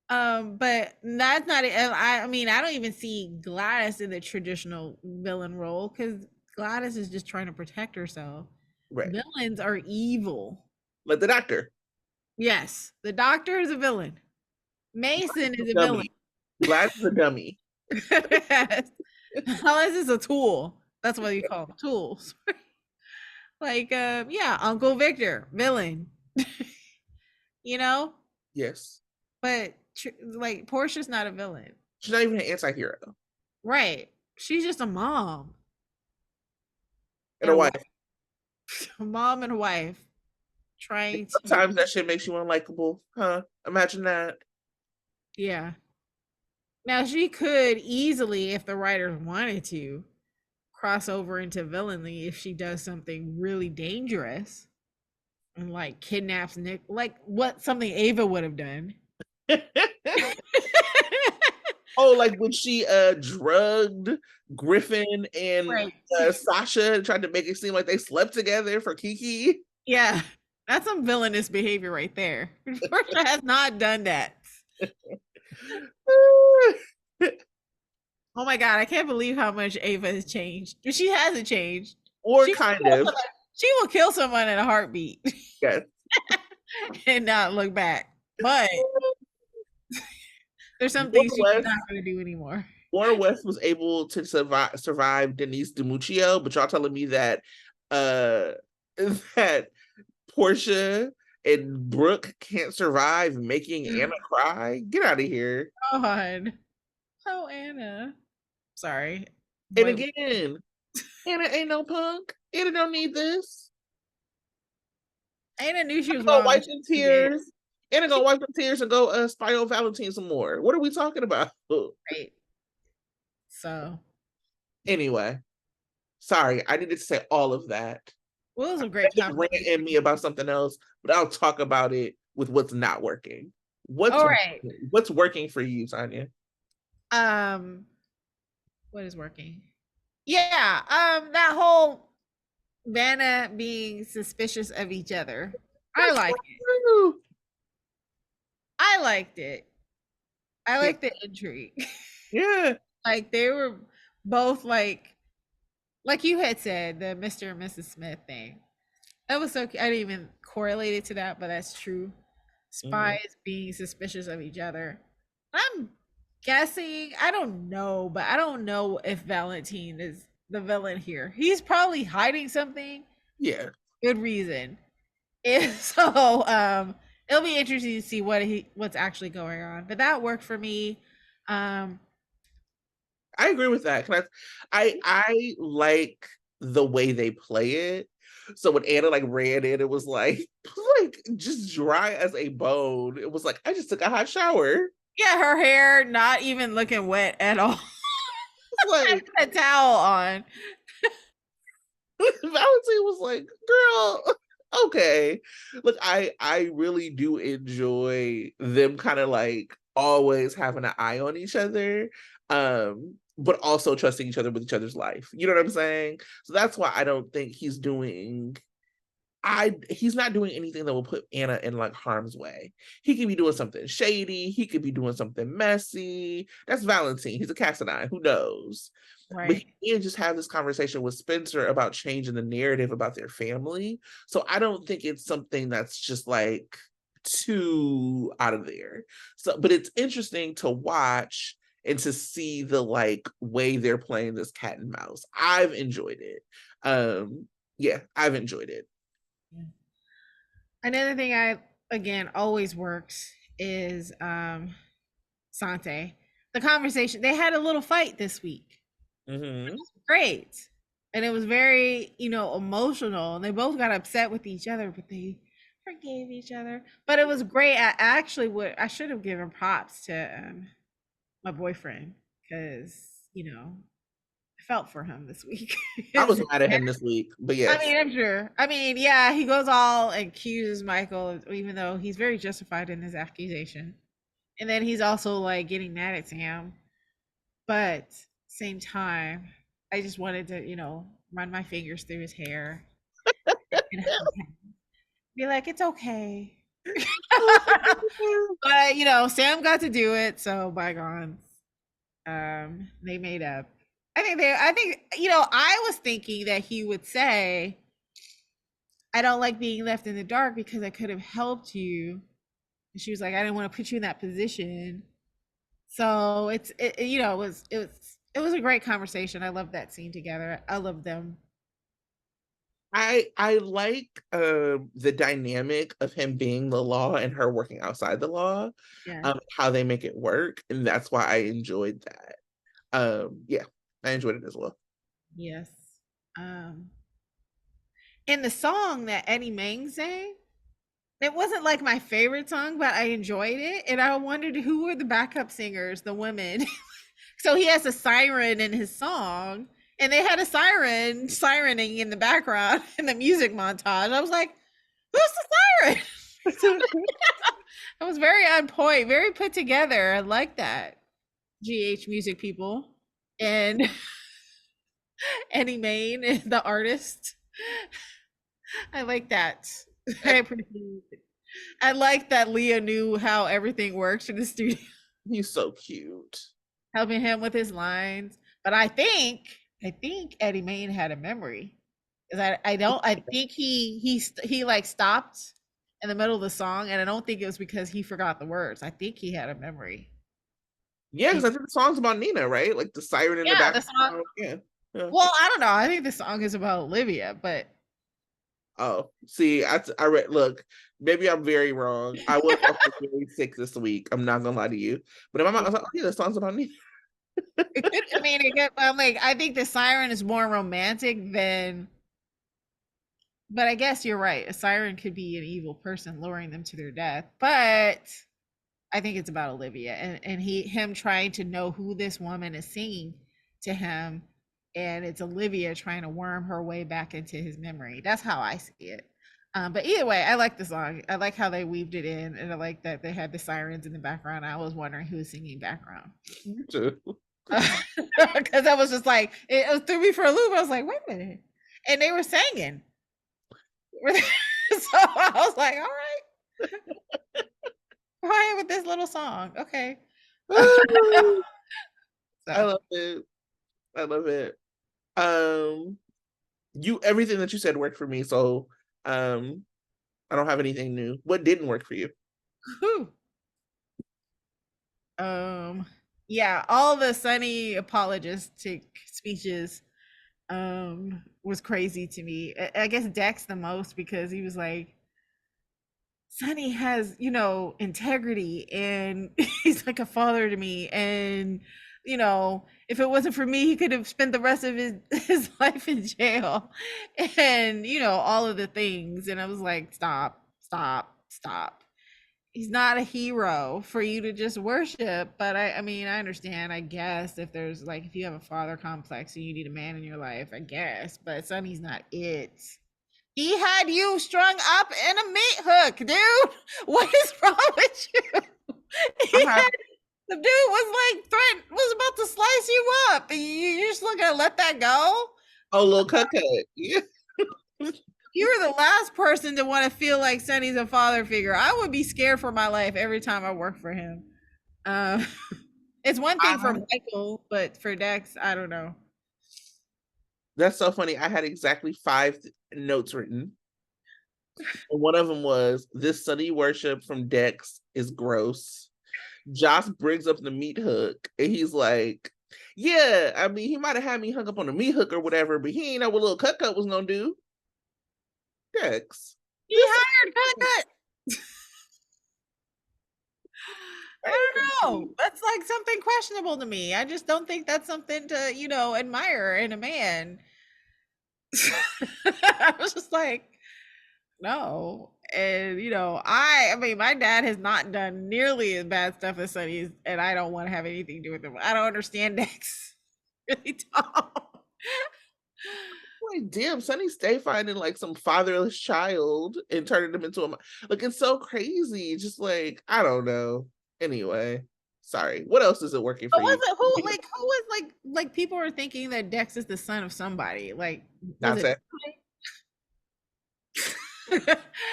But that's not it. I mean, I don't even see Gladys in the traditional villain role because Gladys is just trying to protect herself. Right. Villains are evil. Like the doctor. Yes, the doctor is a villain. Mason is a villain. Gladys is a dummy. Yes. Gladys is a tool. That's what you call them, tools. Like, yeah, Uncle Victor, villain. You know? Yes. But like Portia's not a villain. She's not even an anti-hero. Right. She's just a mom. And a wife. A mom and a wife. Trying to sometimes that shit makes you unlikable. Huh? Imagine that. Yeah. Now she could easily, if the writers wanted to, cross over into villainy if she does something really dangerous and like kidnaps Nick, like what something Ava would have done. Oh, like when she drugged Griffin and Sasha and tried to make it seem like they slept together for Kiki. Yeah, that's some villainous behavior right there. Portia has not done that. Oh my god, I can't believe how much Ava has changed. She hasn't changed. Or kind of. She will kill someone in a heartbeat. Yes. And not look back. But there's some things she's not going to do anymore. Warren West was able to survive Denise DiMuccio, but y'all telling me that that Portia and Brooke can't survive making Anna cry? Get out of here. God. Oh, Anna. Sorry. And again, Anna ain't no punk. Anna don't need this. Anna knew she was Go wrong. wipe some tears. Anna go wipe some tears and go spy on Valentine some more. What are we talking about? Right. So, Anyway, sorry, I needed to say all of that. well, it was a great Just rant conversation. in me about something else, but I'll talk about it with what's not working. All right. What's working for you, Tonya? What is working? Yeah, that whole Vanna being suspicious of each other. I like it. I liked it. I Yeah. like the intrigue. Yeah. Like they were both like you had said, the Mr. and Mrs. Smith thing. That was so I didn't even correlate it to that, but that's true. Mm-hmm. Spies being suspicious of each other. I'm guessing, I don't know, but I don't know if Valentine is the villain here. He's probably hiding something. Yeah. Good reason. And so it'll be interesting to see what's actually going on. But that worked for me. Um I agree with that. I like the way they play it. So when Anna like ran in, it was like just dry as a bone. It was like I just took a hot shower. yeah, her hair not even looking wet at all. It's like A towel on. Valentine was like, girl, okay. Look, I really do enjoy them kind of like always having an eye on each other. But also trusting each other with each other's life. You know what I'm saying? So that's why I don't think he's not doing anything that will put Anna in like harm's way. He could be doing something shady, he could be doing something messy. That's Valentine. He's a Cassadine. Who knows? But Right. he did just have this conversation with Spencer about changing the narrative about their family. So I don't think it's something that's just like too out of there. So, but it's interesting to watch and to see the like way they're playing this cat and mouse. I've enjoyed it. Yeah, I've enjoyed it. Another thing I again always works is Sante. The conversation they had a little fight this week. Mm-hmm. Great. And it was very, emotional. And they both got upset with each other, but they forgave each other. But it was great. I should have given props to my boyfriend because, I felt for him this week. I was mad at him this week, but I yes. mean, I'm sure. I mean, yeah, he goes all and accuses Michael, even though he's very justified in his accusation. And then he's also like getting mad at Sam. But same time, I just wanted to, run my fingers through his hair and be like, it's okay. But Sam got to do it, so bygones. They made up. I was thinking that he would say, I don't like being left in the dark because I could have helped you. And she was like, I didn't want to put you in that position. So it was a great conversation. I love that scene together. I love them. I like the dynamic of him being the law and her working outside the law, Yeah. how they make it work, and that's why I enjoyed that. Yeah, I enjoyed it as well. Yes. Um and the song that Eddie Mang sang, it wasn't like my favorite song, but I enjoyed it. And I wondered who were the backup singers, the women. So he has a siren in his song, and they had a sirening in the background in the music montage. I was like, who's the siren? It was very on point, very put together. I like that. GH music people. And Eddie Main, the artist. I like that. I appreciate it. I like that Leah knew how everything works in the studio, He's so cute. helping him with his lines. But I think Eddie Main had a memory. Because I think he like stopped in the middle of the song, and I don't think it was because he forgot the words. I think he had a memory. Yeah, because He, I think the song's about Nina, right? Like the siren in the yeah, the song. background. Yeah. Yeah. Well, I don't know. I think the song is about Olivia, but Oh, see, I read. Look, maybe I'm very wrong. I was also very sick this week. I'm not gonna lie to you, but in my mind, I was like, oh yeah, the song's about Nina. it could. I mean, I'm like, I think the siren is more romantic than But I guess you're right. A siren could be an evil person luring them to their death. But I think it's about Olivia and him trying to know who this woman is singing to him, and it's Olivia trying to worm her way back into his memory. That's how I see it. But either way, I like the song. I like how they weaved it in, and I like that they had the sirens in the background. I was wondering who was singing background. Me too. Because I was just like, it threw me for a loop. I was like, wait a minute. And they were singing. So I was like, all right, fine with this little song. Okay. I So love it. I love it. Everything that you said worked for me, so I don't have anything new. What didn't work for you? whew. Yeah, all the Sunny apologistic speeches was crazy to me. I guess Dex the most because he was like, Sonny has, integrity and he's like a father to me. And, if it wasn't for me, he could have spent the rest of his life in jail and, all of the things. And I was like, stop, stop, stop. He's not a hero for you to just worship. But I mean, I understand, I guess, if there's like, if you have a father complex and you need a man in your life, I guess. But Sonny's not it. He had you strung up in a meat hook, dude. What is wrong with you? I'm He happy. had, the dude was like was about to slice you up. And you're just looking to let that go. Oh, little cut. Yeah. You're the last person to want to feel like Sonny's a father figure. I would be scared for my life every time I work for him. Uh, it's one thing for I, Michael, but for Dex, I don't know. that's so funny. I had exactly 5 notes written. And one of them was this Sunny worship from Dex is gross. Josh brings up the meat hook and he's like, yeah, I mean, he might have had me hung up on a meat hook or whatever, but he ain't know what little cut was gonna do. Dex. He This hired Cut. I don't know. That's like something questionable to me. I just don't think that's something to, admire in a man. I was just like, no. And I mean, my dad has not done nearly as bad stuff as Sonny's, and I don't want to have anything to do with him. I don't understand Dex. Really don't. like, damn, Sonny stay finding like some fatherless child and turning them into a like it's so crazy. Just like, I don't know. Anyway, sorry. What else isn't working But for was you? it who was like people were thinking that Dex is the son of somebody? Like, was it?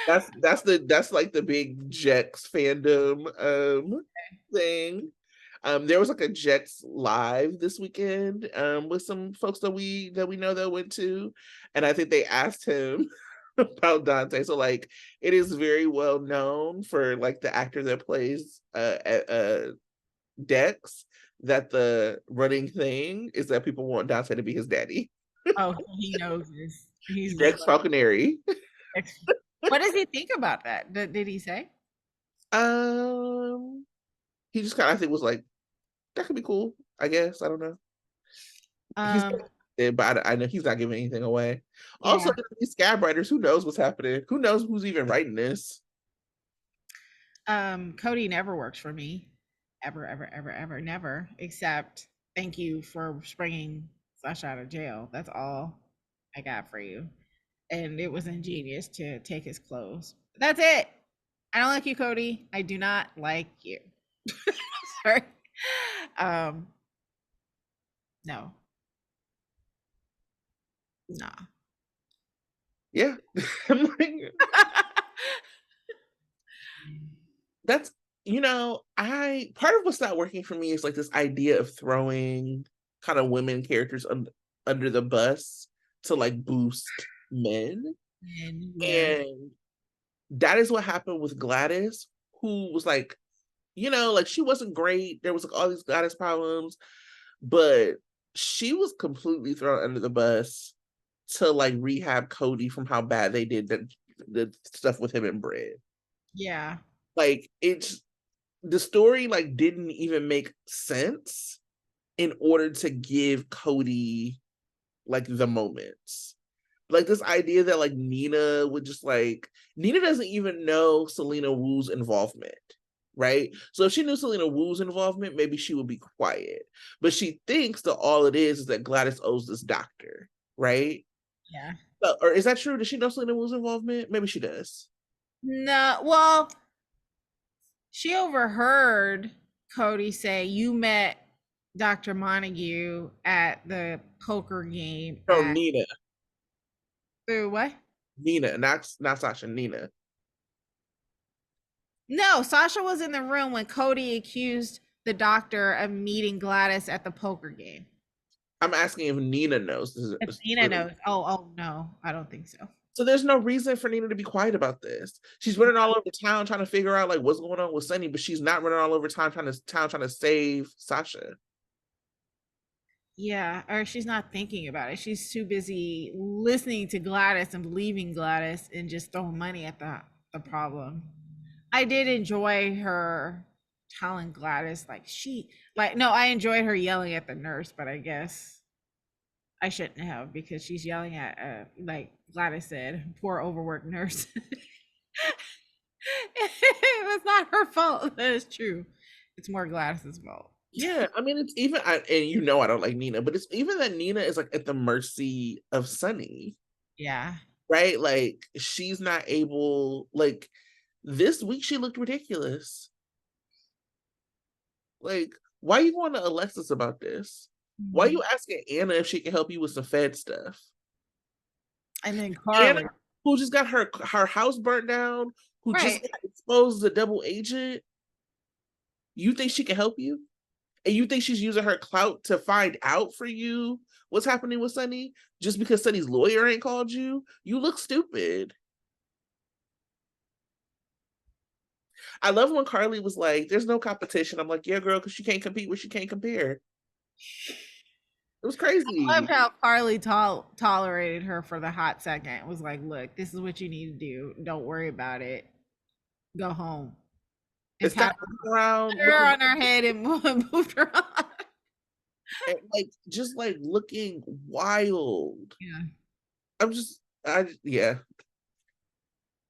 Dante. That's like the big Jex fandom thing. There was like a Jex live this weekend with some folks that we know that went to, and I think they asked him about Dante. So like it is very well known for like the actor that plays Dex that the running thing is that people want Dante to be his daddy. Oh, he knows this. He's just Dex Falconeri. like, what does he think about that? Did he say? Um he just kind of I think was like that could be cool. I guess I don't know. He's Um, but I know he's not giving anything away. Also, yeah. these scab writers, who knows what's happening? Who knows who's even writing this? Cody never works for me. Ever, ever, ever, ever, never. Except thank you for springing Slash out of jail. That's all I got for you. And it was ingenious to take his clothes. That's it. I don't like you, Cody. I do not like you. Sorry. Um, no. Nah. Yeah. I'm like, that's I part of what's not working for me is like this idea of throwing kind of women characters under the bus to like boost men. And yeah. And that is what happened with Gladys, who was like, like she wasn't great. There was like all these Gladys problems, but she was completely thrown under the bus to like rehab Cody from how bad they did the stuff with him and Bread. Yeah. Like it's the story like didn't even make sense in order to give Cody like the moments. Like this idea that like Nina would just like Nina doesn't even know Selena Wu's involvement, right? So if she knew Selena Wu's involvement, maybe she would be quiet. But she thinks that all it is that Gladys owes this doctor, right? Yeah. Or is that true? Does she know Selena Wu's involvement? Maybe she does. No, well, she overheard Cody say, "You met Dr. Montague at the poker game No, at Nina. through what?" Nina, not Sasha, Nina. No, Sasha was in the room when Cody accused the doctor of meeting Gladys at the poker game. I'm asking if Nina knows this If is Nina true. knows. Oh no, I don't think so. So there's no reason for Nina to be quiet about this. She's running all over town trying to figure out like what's going on with Sunny, but she's not running all over town trying to save Sasha. Yeah, or she's not thinking about it. She's too busy listening to Gladys and believing Gladys and just throwing money at the problem. I did enjoy her telling Gladys no, I enjoyed her yelling at the nurse, but I guess I shouldn't have because she's yelling at like Gladys said, poor overworked nurse. It was not her fault. That is true. It's more Gladys's fault. Yeah, I mean it's even and you know I don't like Nina, but it's even that Nina is like at the mercy of Sunny, Yeah. right? Like she's not able like this week she looked ridiculous. Like, why are you going to Alexis about this? Why are you asking Anna if she can help you with some Fed stuff? And then Anna, Carly. who just got her house burnt down, who just Right. got exposed as a double agent, you think she can help you? And you think she's using her clout to find out for you what's happening with Sunny just because Sunny's lawyer ain't called you? You look stupid. I love when Carly was like, there's no competition. I'm like, yeah, girl, because she can't compete where she can't compare. It was I loved crazy. how Carly tolerated her for the hot second. It was like, look, this is what you need to do. Don't worry about it. Go home. And And stop pat around her looking on her head and moved her on. and like just like looking wild. Yeah. Yeah,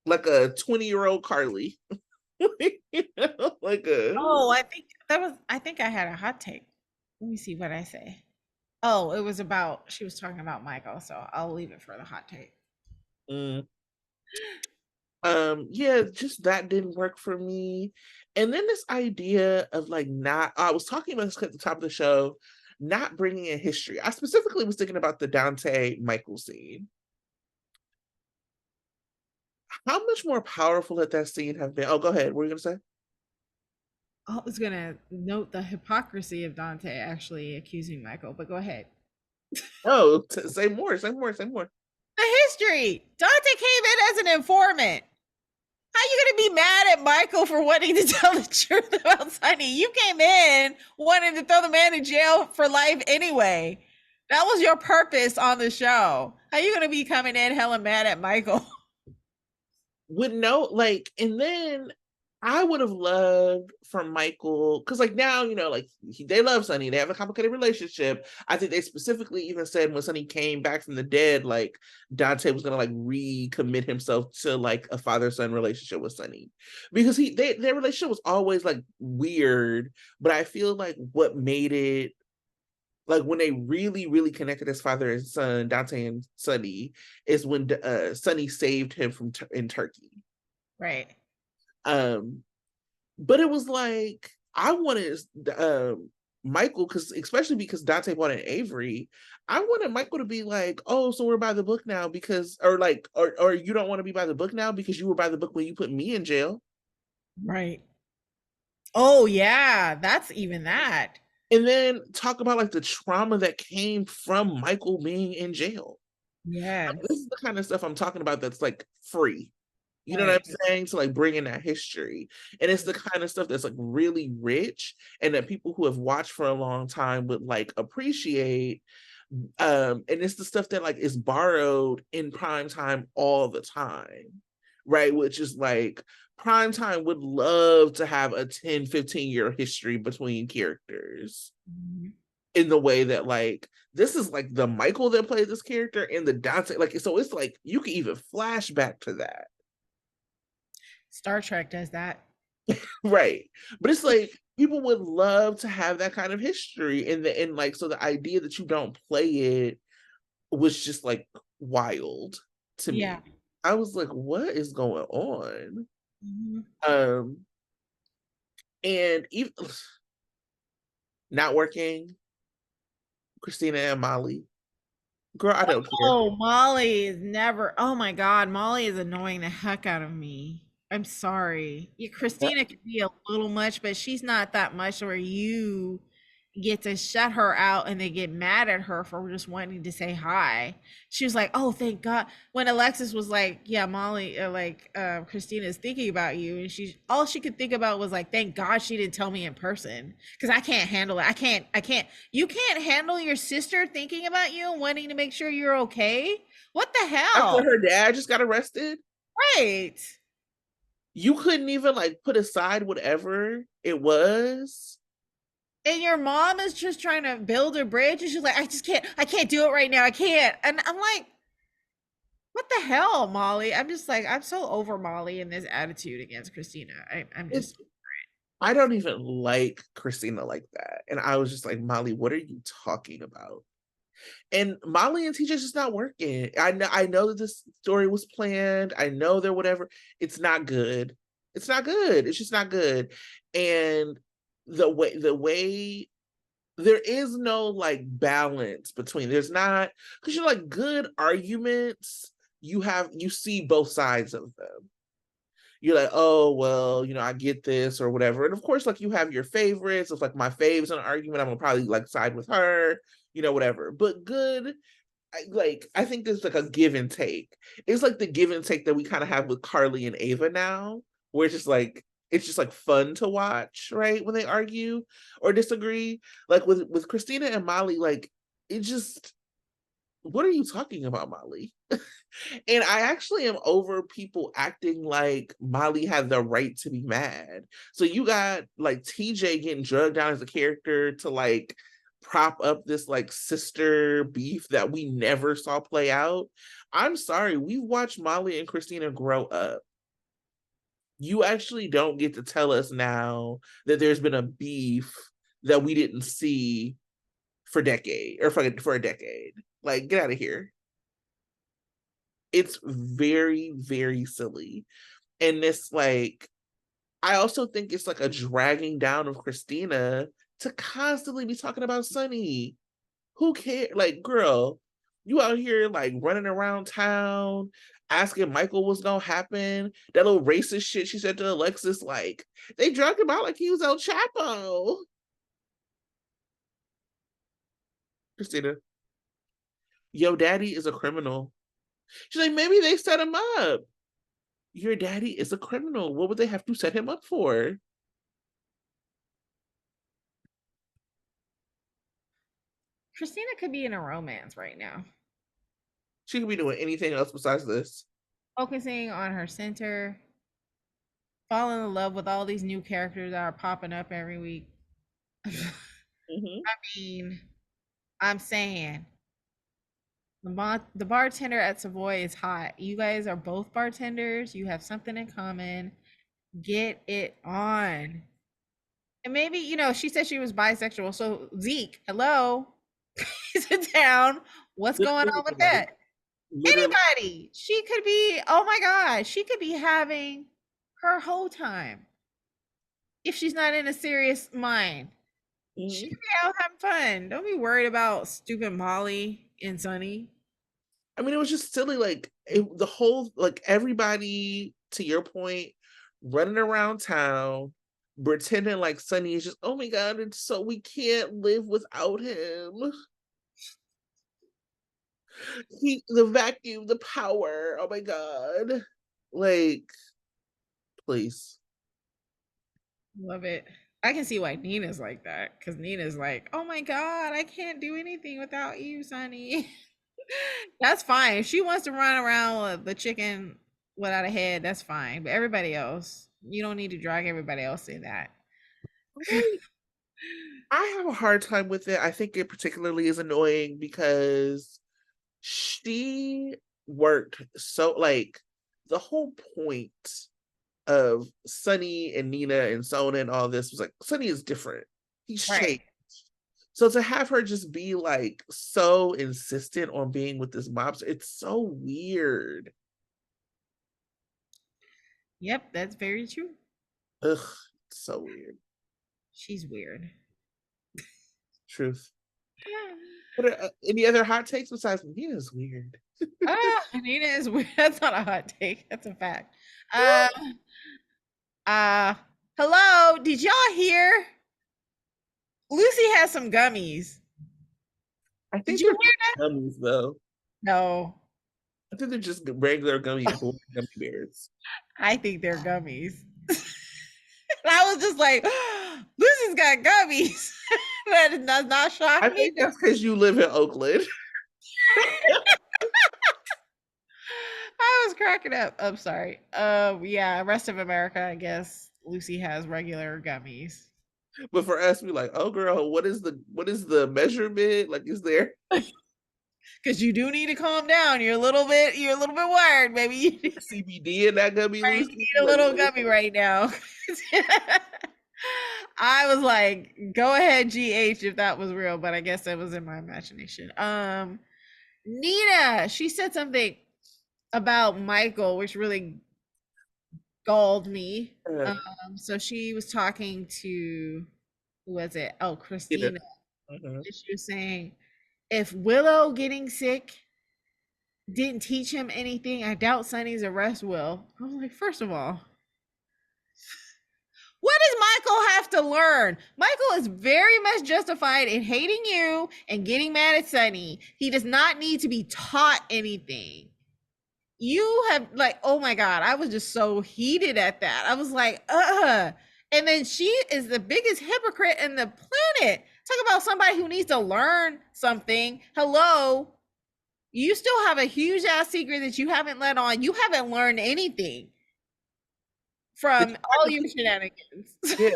like a 20-year-old Carly. Like a Oh, I think I had a hot take. Let me see what I say. Oh, it was about she was talking about Michael, so I'll leave it for the hot take. mm, yeah, just that didn't work for me. And then this idea of like not I was talking about this at the top of the show, not bringing in history. I specifically was thinking about the Dante Michael scene. How much more powerful had that scene have been? Oh, go ahead. What were you gonna say? I was gonna note the hypocrisy of Dante actually accusing Michael, but go ahead. Oh, say more, say more, say more. The history. Dante came in as an informant. How you gonna be mad at Michael for wanting to tell the truth about Sunny? You came in wanting to throw the man in jail for life anyway. That was your purpose on the show. How you gonna be coming in hella mad at Michael? With no like, and then I would have loved for Michael because like now like they love Sunny, they have a complicated relationship. I think they specifically even said when Sunny came back from the dead, like Dante was gonna like recommit himself to like a father-son relationship with Sunny because their relationship was always like weird, but I feel like what made it like when they really, really connected as father and son, Dante and Sunny, is when Sunny saved him from in Turkey. Right. Um, but it was like I wanted Michael because especially because Dante wanted Avery. I wanted Michael to be like, oh, so we're by the book now because, or like, or you don't want to be by the book now because you were by the book when you put me in jail. Right. Oh yeah, that's even that. And then talk about like the trauma that came from Michael being in jail. This Yes. is the kind of stuff I'm talking about that's like free. You know what Right. I'm saying? To like bring in that history. And it's the kind of stuff that's like really rich and that people who have watched for a long time would like appreciate. And it's the stuff that like is borrowed in prime time all the time. Right? Which is like prime time would love to have a 10, 15-year history between characters. Mhm. in the way that like this is like the Michael that played this character and the Dante, like so it's like you can even flash back to that. Star Trek does that. Right. But it's like people would love to have that kind of history in the and like so the idea that you don't play it was just like wild to Yeah. me. I was like, what is going on? Mhm. Um and even not working, Christina and Molly. Girl, I don't care. Oh, Molly is never. Oh my God, Molly is annoying the heck out of me. I'm sorry. Yeah, Christina could be a little much, but she's not that much where you get to shut her out and they get mad at her for just wanting to say hi. She was like, "Oh, thank God." When Alexis was like, "Yeah, Molly, Christina is thinking about you," and she all she could think about was like, "Thank God she didn't tell me in person because I can't handle it. I can't. You can't handle your sister thinking about you and wanting to make sure you're okay. What the After hell?" her dad just got arrested, Right. you couldn't even like put aside whatever it was. And your mom is just trying to build a bridge, and she's like, I can't do it right now. I can't." And I'm like, what the hell, Molly? I'm just like, I'm so over Molly and this attitude against Christina. I'm It's just, I don't even like Christina like that. And I was just like, Molly, what are you talking about? And Molly and TJ just not working. I know that this story was planned. I know they're whatever. It's not good. It's not good. It's just not good. And the way there is no like balance between there's not because you're like good arguments, you see both sides of them. You're like, oh well, I get this or whatever. And of course, like you have your favorites. If like my fave's an argument, I'm gonna probably like side with her, whatever. But good, I think there's like a give and take. It's like the give and take that we kind of have with Carly and Ava now, where it's just like fun to watch, right? When they argue or disagree. Like with Christina and Molly, like it just what are you talking about, Molly? And I actually am over people acting like Molly had the right to be mad. So you got like TJ getting drugged down as a character to like prop up this like sister beef that we never saw play out. I'm sorry, we've watched Molly and Christina grow up. You actually don't get to tell us now that there's been a beef that we didn't see for decade or for a decade. Like, get out of here. It's very, very silly. And this like I also think it's like a dragging down of Christina to constantly be talking about Sunny. Who cares? Like, girl, you out here like running around town asking Michael what's gonna happen. That little racist shit she said to Alexis, like, they dragged him out like he was El Chapo. Christina, yo daddy is a criminal. She's like, maybe they set him up. Your daddy is a criminal. What would they have to set him up for? Christina could be in a romance right now, She could be doing anything else besides this. focusing on her center, falling in love with all these new characters that are popping up every week. I Mm-hmm. mean, I'm saying the bartender at Savoy is hot. You guys are both bartenders. You have something in common. Get it on. And maybe, she said she was bisexual. So Zeke, hello. He's in town. What's going Literally on with anybody. that? Literally. Anybody. She could be, oh my God, she could be having her whole time if she's not in a serious mind. She Mhm. could be out having fun. Don't be worried about stupid Molly and Sonny. I mean, it was just silly. Like the whole, like everybody, to your point, running around town, pretending like Sunny is just, oh my God, it's so we can't live without him. The vacuum, the power. Oh my God. Like, please. Love it. I can see why Nina's like that because Nina's like, oh my God, I can't do anything without you, Sonny. That's fine. If she wants to run around with the chicken without a head, that's fine. But everybody else, you don't need to drag everybody else in that. Right. I have a hard time with it. I think it particularly is annoying because she worked so like the whole point of Sunny and Nina and Sona and all this was like Sunny is different. He's Right. changed. So to have her just be like so insistent on being with this mobster, it's so weird. Yep, that's very true. Ugh, it's so weird. She's weird. Truth. What are, any other hot takes besides Nina's weird? Nina is weird. That's not a hot take. That's a fact. Uh, uh, hello. Did y'all hear? Lucy has some gummies. I Did think you they're hear that? gummies though. No, I think they're just regular gummy bears. I think they're gummies. And I was just like, Lucy's got gummies. That does not shock I me. think that's because you live in Oakland. I was cracking up. I'm sorry. Yeah, rest of America, I guess Lucy has regular gummies. But for us, we're like, oh girl, what is the measurement? Like, is there Because you do need to calm down. You're a little bit wired, maybe. You CBD in that gummy, might Lucy? need a Like, little what is gummy right now. I was like, go ahead, GH, if that was real, but I guess that was in my imagination. Nina, she said something about Michael, which really galled me. that? So she was talking to who was it? Oh, You know, Christina. uh-huh. And she was saying, if Willow getting sick didn't teach him anything, I doubt Sonny's arrest will. I was like, first of all, what does Michael have to learn? Michael is very much justified in hating you and getting mad at Sonny. He does not need to be taught anything. You have like, oh my god, I was just so heated at that. I was like, and then she is the biggest hypocrite in the planet. Talk about somebody who needs to learn something. Hello, you still have a huge ass secret that you haven't let on. You haven't learned anything Did from you all ever your think- shenanigans. yeah.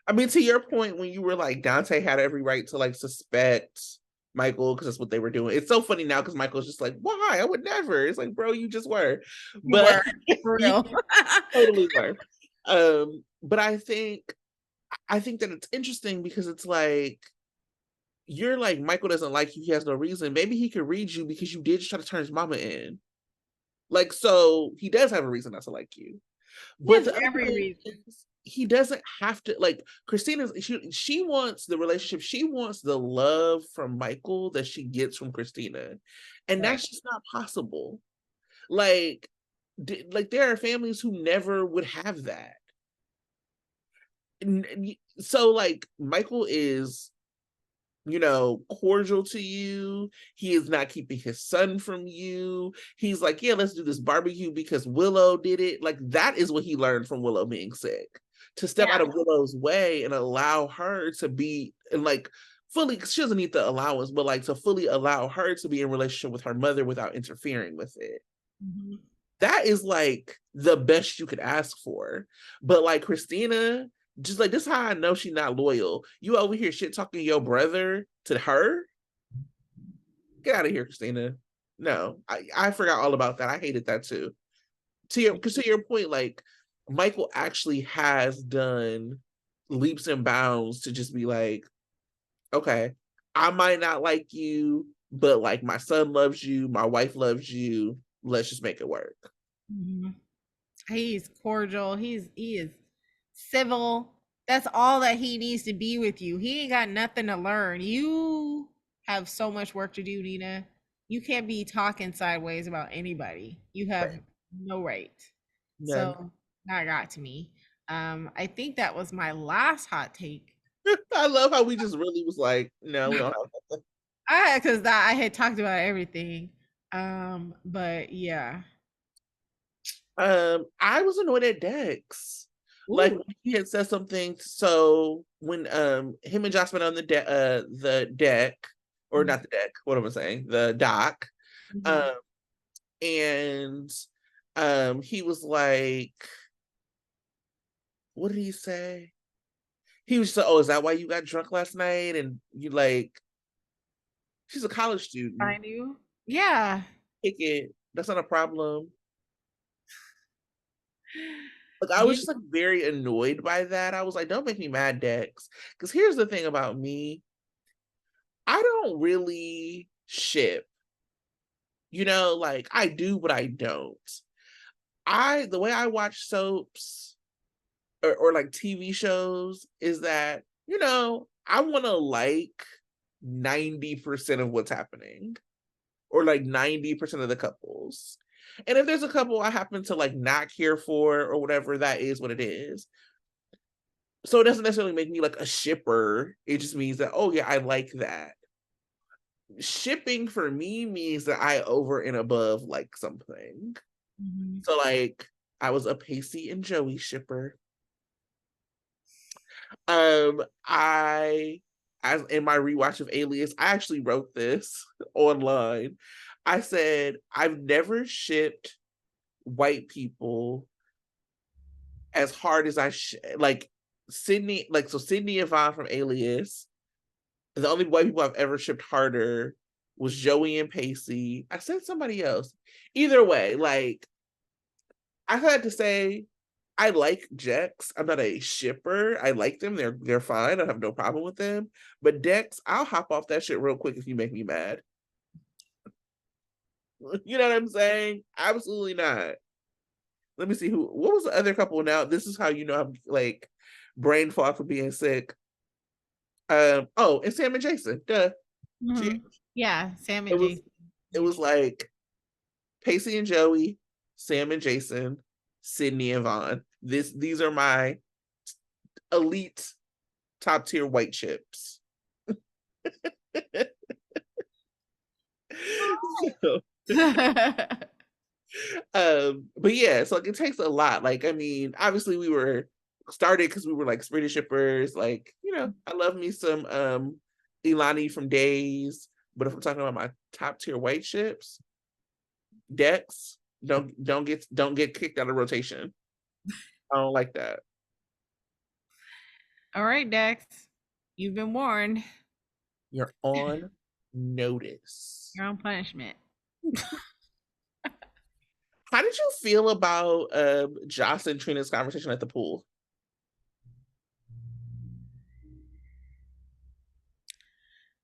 I mean, to your point, when you were like, Dante had every right to like suspect Michael because that's what they were doing. It's so funny now because Michael's just like, why? I would never. It's like, bro, you just were. You But were for you real. totally were. But I think that it's interesting because it's like you're like Michael doesn't like you, he has no reason. Maybe he could read you because you did just try to turn his mama in. Like, so he does have a reason not to like you. He But has the other every thing reason. is he doesn't have to like Christina's she wants the relationship, she wants the love from Michael that she gets from Christina. And Right. that's just not possible. Like like there are families who never would have that. So like Michael is cordial to you. He is not keeping his son from you. He's like, yeah, let's do this barbecue because Willow did it. Like, that is what he learned from Willow being sick. To step Yeah. out of Willow's way and allow her to be, and like, fully, she doesn't need the allowance, but like to fully allow her to be in relationship with her mother without interfering with it. Mhm. That is like the best you could ask for. But like Christina, just like this is how I know she's not loyal. You over here shit talking your brother to her? Get out of here, Christina. No, I forgot all about that. I hated that too. To your point, like Michael actually has done leaps and bounds to just be like, okay, I might not like you, but like my son loves you, my wife loves you. Let's just make it work. Mhm. He's cordial. He is civil. That's all that he needs to be with you. He ain't got nothing to learn. You have so much work to do, Nina. You can't be talking sideways about anybody. You have Right. no right. None. So that got to me. I think that was my last hot take. I love how we just really was like, no, we don't have Because I had talked about everything. But yeah. I was annoyed at Dex. Like Ooh. when he had said something. So when him and Josh went on the deck, or Mhm. not the deck, what am I saying? The dock. Mhm. Um and he was like, what did he say? He was just like, oh, is that why you got drunk last night? And you like, she's a college student. I knew. Yeah. Kick it. That's not a problem. Like, I Yeah. was just like very annoyed by that. I was like, don't make me mad, Dex. Because here's the thing about me. I don't really ship. Like I do, but I don't. The way I watch soaps or like TV shows is that, I want to like 90% of what's happening or like 90% of the couples. And if there's a couple I happen to like not care for or whatever, that is what it is. So it doesn't necessarily make me like a shipper. It just means that, oh yeah, I like that. Shipping for me means that I over and above like something. Mm-hmm. So like I was a Pacey and Joey shipper. I as in my rewatch of Alias, I actually wrote this online. I said I've never shipped white people as hard as like Sydney, like so Sydney and Vaughn from Alias. The only white people I've ever shipped harder was Joey and Pacey. I said somebody else. Either way, like I had to say I like Jex. I'm not a shipper. I like them. They're fine. I have no problem with them. But Dex, I'll hop off that shit real quick if you make me mad. You know what I'm saying? Absolutely not. Let me see what was the other couple now? This is how you know I'm like brain fog for being sick. And Sam and Jason. Duh. Mm-hmm. Yeah, Sam It and was Jason. it was like Pacey and Joey, Sam and Jason, Sydney and Vaughn. These are my elite top tier white chips. So, but yeah, so like it takes a lot. Like, I mean, obviously we were started because we were like British shippers. Like, I love me some Ilani from Days. But if I'm talking about my top tier white chips, Dex, don't get kicked out of rotation. I don't like that. All right, Dex, you've been warned. You're on notice. You're on punishment. How did you feel about Joss and Trina's conversation at the pool?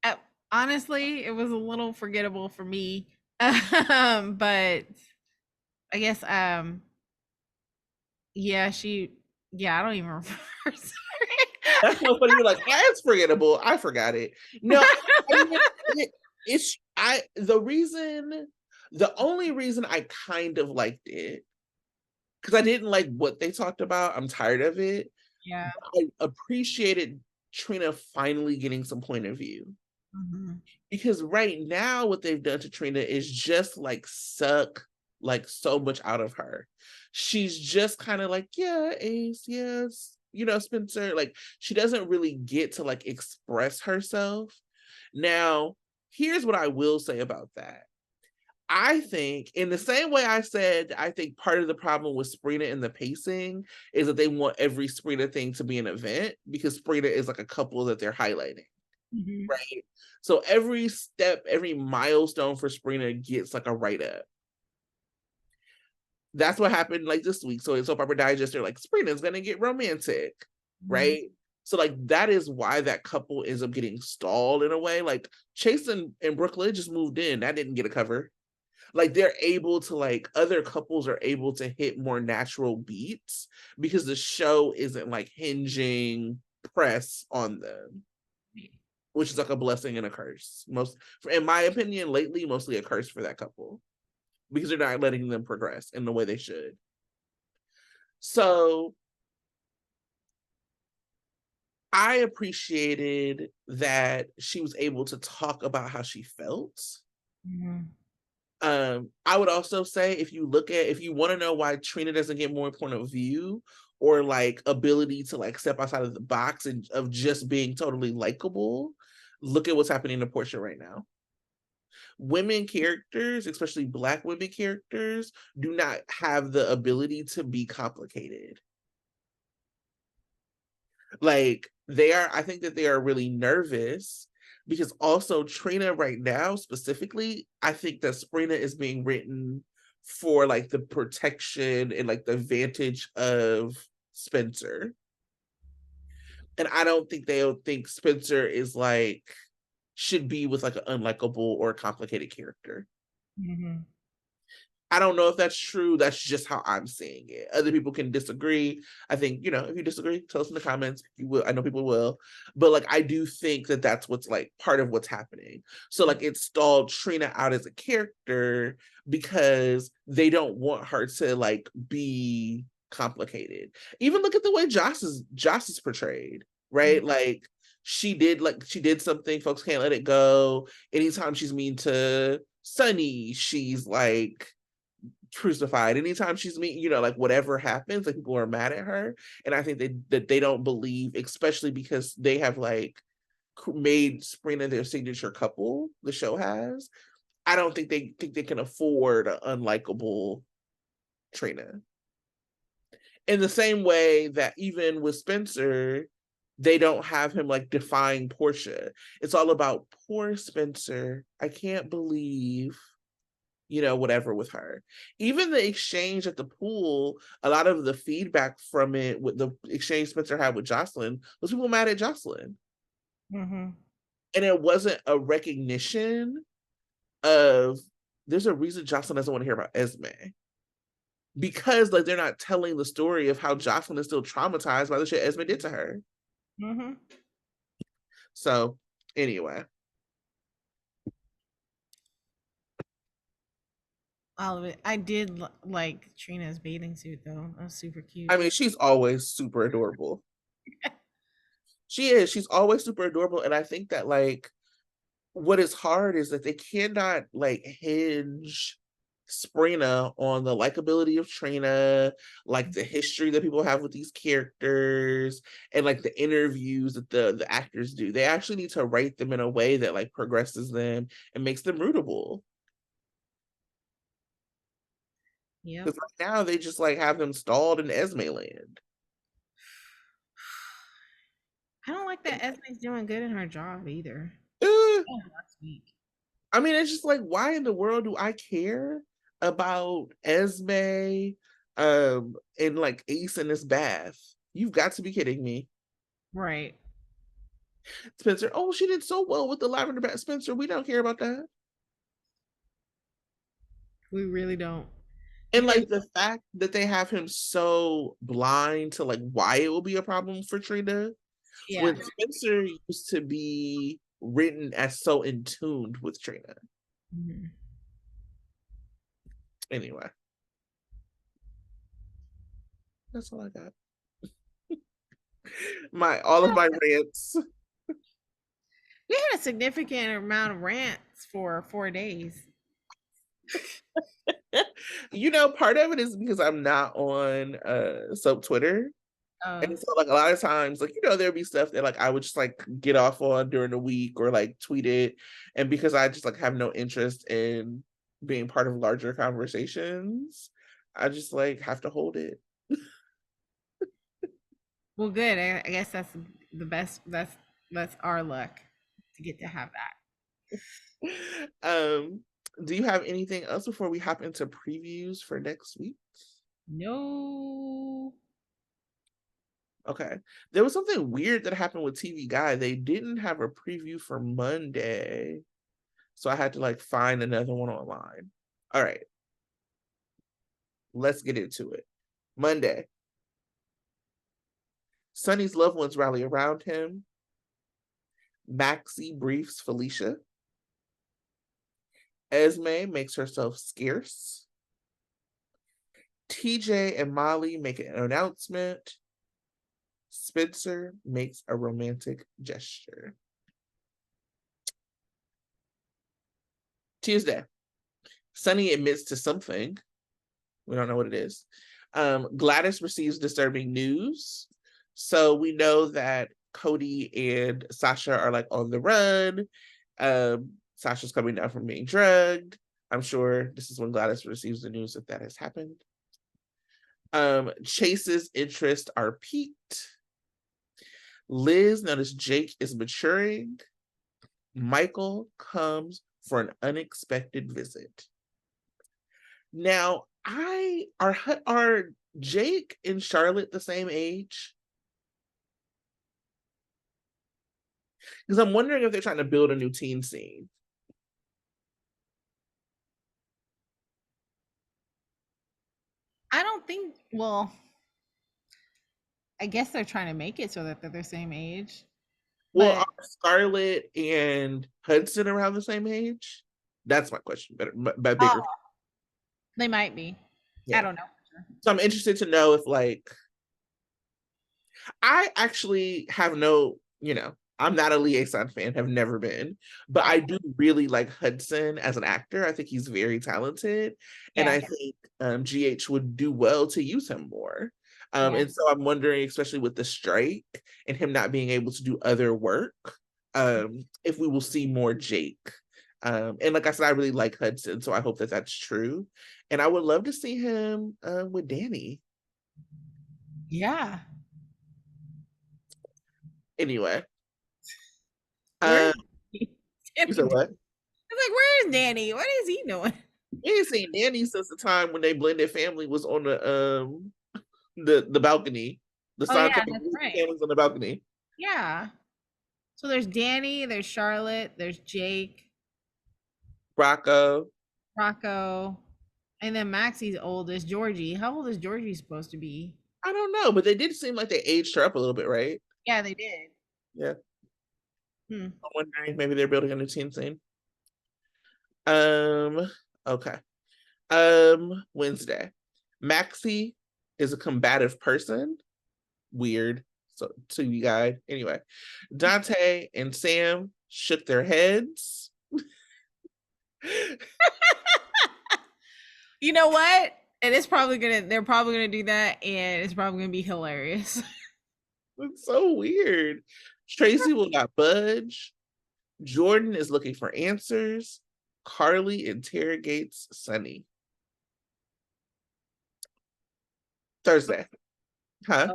Uh, Honestly, it was a little forgettable for me. But I guess yeah, I don't even remember. That's so funny. You're like, that's forgettable. I forgot it. No, I mean, it's the only reason I kind of liked it because I didn't like what they talked about. I'm tired of it. Yeah. I appreciated Trina finally getting some point of view. Mm-hmm. Because right now what they've done to Trina is just like suck like so much out of her. She's just kind of like, yeah, Ace, yes, Spencer. Like she doesn't really get to like express herself. Now, here's what I will say about that. I think in the same way I said, I think part of the problem with Sprina and the pacing is that they want every Sprina thing to be an event because Sprina is like a couple that they're highlighting. Mm-hmm. Right. So every step, every milestone for Sprina gets like a write-up. That's what happened like this week. So in Soap Opera Digest, they're like, Sprina's gonna get romantic, right? So like that is why that couple ends up getting stalled in a way. Like Chase and Brooklyn just moved in. That didn't get a cover. Like they're able to like other couples are able to hit more natural beats because the show isn't like hinging press on them, which is like a blessing and a curse. In my opinion, lately, mostly a curse for that couple because they're not letting them progress in the way they should. So I appreciated that she was able to talk about how she felt. Mm-hmm. I would also say if you want to know why Trina doesn't get more point of view or like ability to like step outside of the box and of just being totally likable, look at what's happening to Portia right now. Women characters, especially Black women characters, do not have the ability to be complicated. Like I think that they are really nervous because also Trina right now specifically, I think that Sprina is being written for like the protection and like the vantage of Spencer. And I don't think they'll think Spencer is like should be with like an unlikable or complicated character. Mm-hmm. I don't know if that's true. That's just how I'm seeing it. Other people can disagree. I think, if you disagree, tell us in the comments. You will. I know people will. But like, I do think that that's what's like part of what's happening. So like, it stalled Trina out as a character because they don't want her to like be complicated. Even look at the way Joss is portrayed, right? Like she did something, folks can't let it go. Anytime she's mean to Sunny, she's like crucified. Anytime she's mean, like whatever happens, like people are mad at her. And I think that they don't believe, especially because they have like made Sabrina their signature couple, the show has. I don't think they can afford an unlikable Trina. In the same way that even with Spencer, they don't have him like defying Portia. It's all about poor Spencer. I can't believe whatever with her. Even the exchange at the pool, a lot of the feedback from it with the exchange Spencer had with Jocelyn was people mad at Jocelyn. Mm-hmm. And it wasn't a recognition of there's a reason Jocelyn doesn't want to hear about Esme. Because like they're not telling the story of how Jocelyn is still traumatized by the shit Esme did to her. Mm-hmm. So anyway. All of it. I did like Trina's bathing suit though. That was super cute. I mean, she's always super adorable. She is. She's always super adorable. And I think that like what is hard is that they cannot like hinge Sprina on the likability of Trina, like the history that people have with these characters, and like the interviews that the actors do. They actually need to write them in a way that like progresses them and makes them rootable. Yep. Because right now they just like have them stalled in Esme land. I don't like that Esme's doing good in her job either. Uh, Oh, last week. I mean, it's just like, why in the world do I care about Esme and like Ace in this bath? You've got to be kidding me. Right. Spencer, oh, she did so well with the lavender bath. Spencer, we don't care about that. We really don't. And Because like the fact that they have him so blind to like why it will be a problem for Trina, yeah. when Spencer used to be written as so in tuned with Trina. Mm-hmm. Anyway, that's all I got. All of my rants. We had a significant amount of rants for 4 days. Part of it is because I'm not on soap Twitter. And so like a lot of times, like, there'll be stuff that like I would just like get off on during the week or like tweet it. And because I just like have no interest in being part of larger conversations, I just like have to hold it. Well, good. I guess that's the best. That's our luck to get to have that. um, do you have anything else before we hop into previews for next week? No. Okay. There was something weird that happened with TV Guide. They didn't have a preview for Monday. So I had to like find another one online. All right. Let's get into it. Monday. Sonny's loved ones rally around him. Maxie briefs Felicia. Esme makes herself scarce. TJ and Molly make an announcement. Spencer makes a romantic gesture. Tuesday. Sonny admits to something. We don't know what it is. Gladys receives disturbing news. So we know that Cody and Sasha are like on the run. Sasha's coming down from being drugged. I'm sure this is when Gladys receives the news that has happened. Chase's interests are piqued. Liz noticed Jake is maturing. Michael comes for an unexpected visit. Now, are Jake and Charlotte the same age? Because I'm wondering if they're trying to build a new teen scene. I don't think. Well, I guess they're trying to make it so that they're the same age. Well, But are Scarlett and Hudson around the same age? That's my question. Better, bigger. they might be. I Yeah. don't know. So I'm interested to know if like I actually have no, I'm not a liaison fan, have never been, but Yeah. I do really like Hudson as an actor. I think he's very talented, and Yeah. I think GH would do well to use him more. Yeah. And so I'm wondering, especially with the strike and him not being able to do other work, if we will see more Jake. And like I said, I really like Hudson, so I hope that that's true. And I would love to see him with Danny. Yeah. Anyway, Where's uh, Danny? you said what? It's like, where's Danny? What is he doing? We ain't seen Danny since the time when they blended family was on the balcony. The Oh yeah, Scientific that's right. families on the balcony. Yeah. So there's Danny, there's Charlotte, there's Jake, Rocco. Rocco, and then Maxie's oldest, Georgie. How old is Georgie supposed to be? I don't know, but they did seem like they aged her up a little bit, right? Yeah, they did. Yeah. Hmm. I'm wondering if maybe they're building a new teen scene. Um, okay. Wednesday. Maxie is a combative person. Weird. So to you guys. Anyway, Dante and Sam shook their heads. You know what? And it's probably gonna they're probably gonna do that and it's probably gonna be hilarious. It's so weird. Tracey will not budge. Jordan is looking for answers. Carly interrogates Sunny. Thursday. Huh?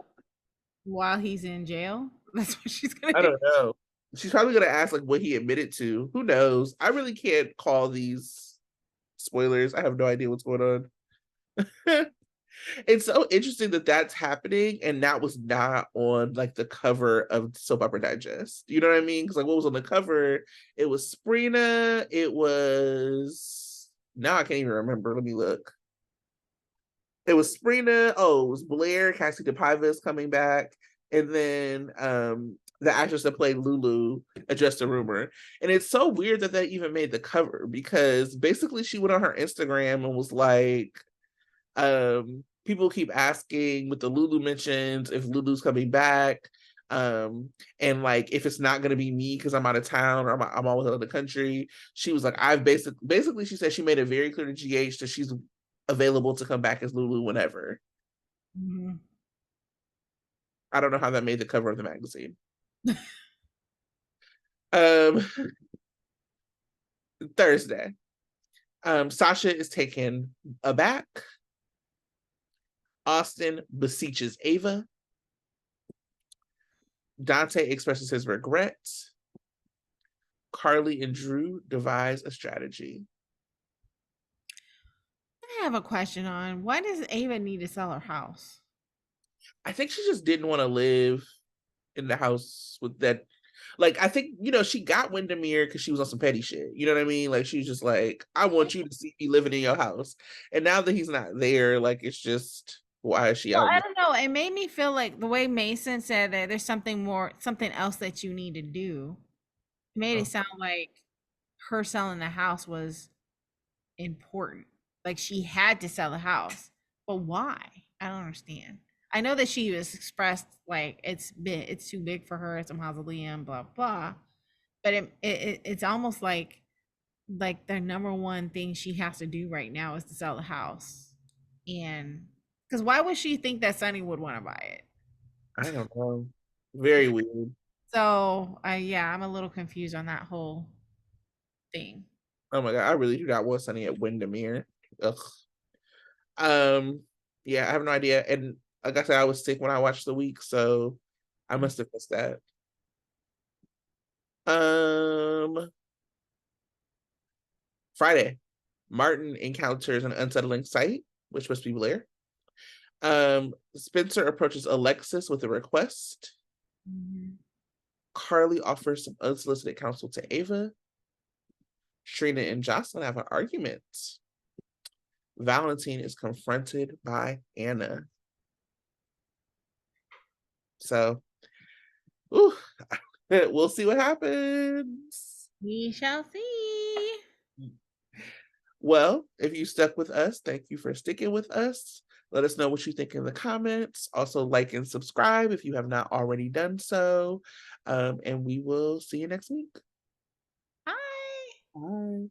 While he's in jail. That's what she's gonna I do. don't know. She's probably gonna ask like what he admitted to. Who knows? I really can't call these spoilers. I have no idea what's going on. It's so interesting that that's happening and that was not on like the cover of Soap Opera Digest. You know what I mean? Because like what was on the cover? It was Sprina. It was now I can't even remember. Let me look. It was Sprina. Oh, it was Blair. Cassie DePaiva coming back, and then the actress that played Lulu addressed a rumor. And it's so weird that they even made the cover because basically she went on her Instagram and was like, people keep asking with the Lulu mentions if Lulu's coming back. And like if it's not gonna be me because I'm out of town or I'm always out of the country. She was like, I've basically she said she made it very clear to GH that she's available to come back as Lulu whenever. Mm-hmm. I don't know how that made the cover of the magazine. um Thursday. Sasha is taken aback. Austin beseeches Ava. Dante expresses his regrets. Carly and Drew devise a strategy. I have a question on why does Ava need to sell her house? I think she just didn't want to live in the house with that. Like, I think, she got Windermere because she was on some petty shit. You know what I mean? Like, she was just like, I want you to see me living in your house. And now that he's not there, like, it's just, why is she Well, out I there? don't know. It made me feel like the way Mason said that there's something else that you need to do. It made it sound like her selling the house was important. Like she had to sell the house. But why? I don't understand. I know that she was expressed like it's too big for her, it's a mausoleum, blah blah. But it's almost like the number one thing she has to do right now is to sell the house. And because why would she think that Sunny would want to buy it? I don't know. Very weird. So yeah, I'm a little confused on that whole thing. Oh my God. I really do not want Sunny at Windermere. Ugh. Um, yeah, I have no idea. And like I said, I was sick when I watched the week, so I must have missed that. Friday, Martin encounters an unsettling sight, which must be Blair. Spencer approaches Alexis with a request. Carly offers some unsolicited counsel to Ava. Trina and Jocelyn have an argument. Valentine is confronted by Anna. So, we'll see what happens. We shall see. Well, if you stuck with us, thank you for sticking with us. Let us know what you think in the comments. Also, like and subscribe if you have not already done so. And we will see you next week. Bye. Bye.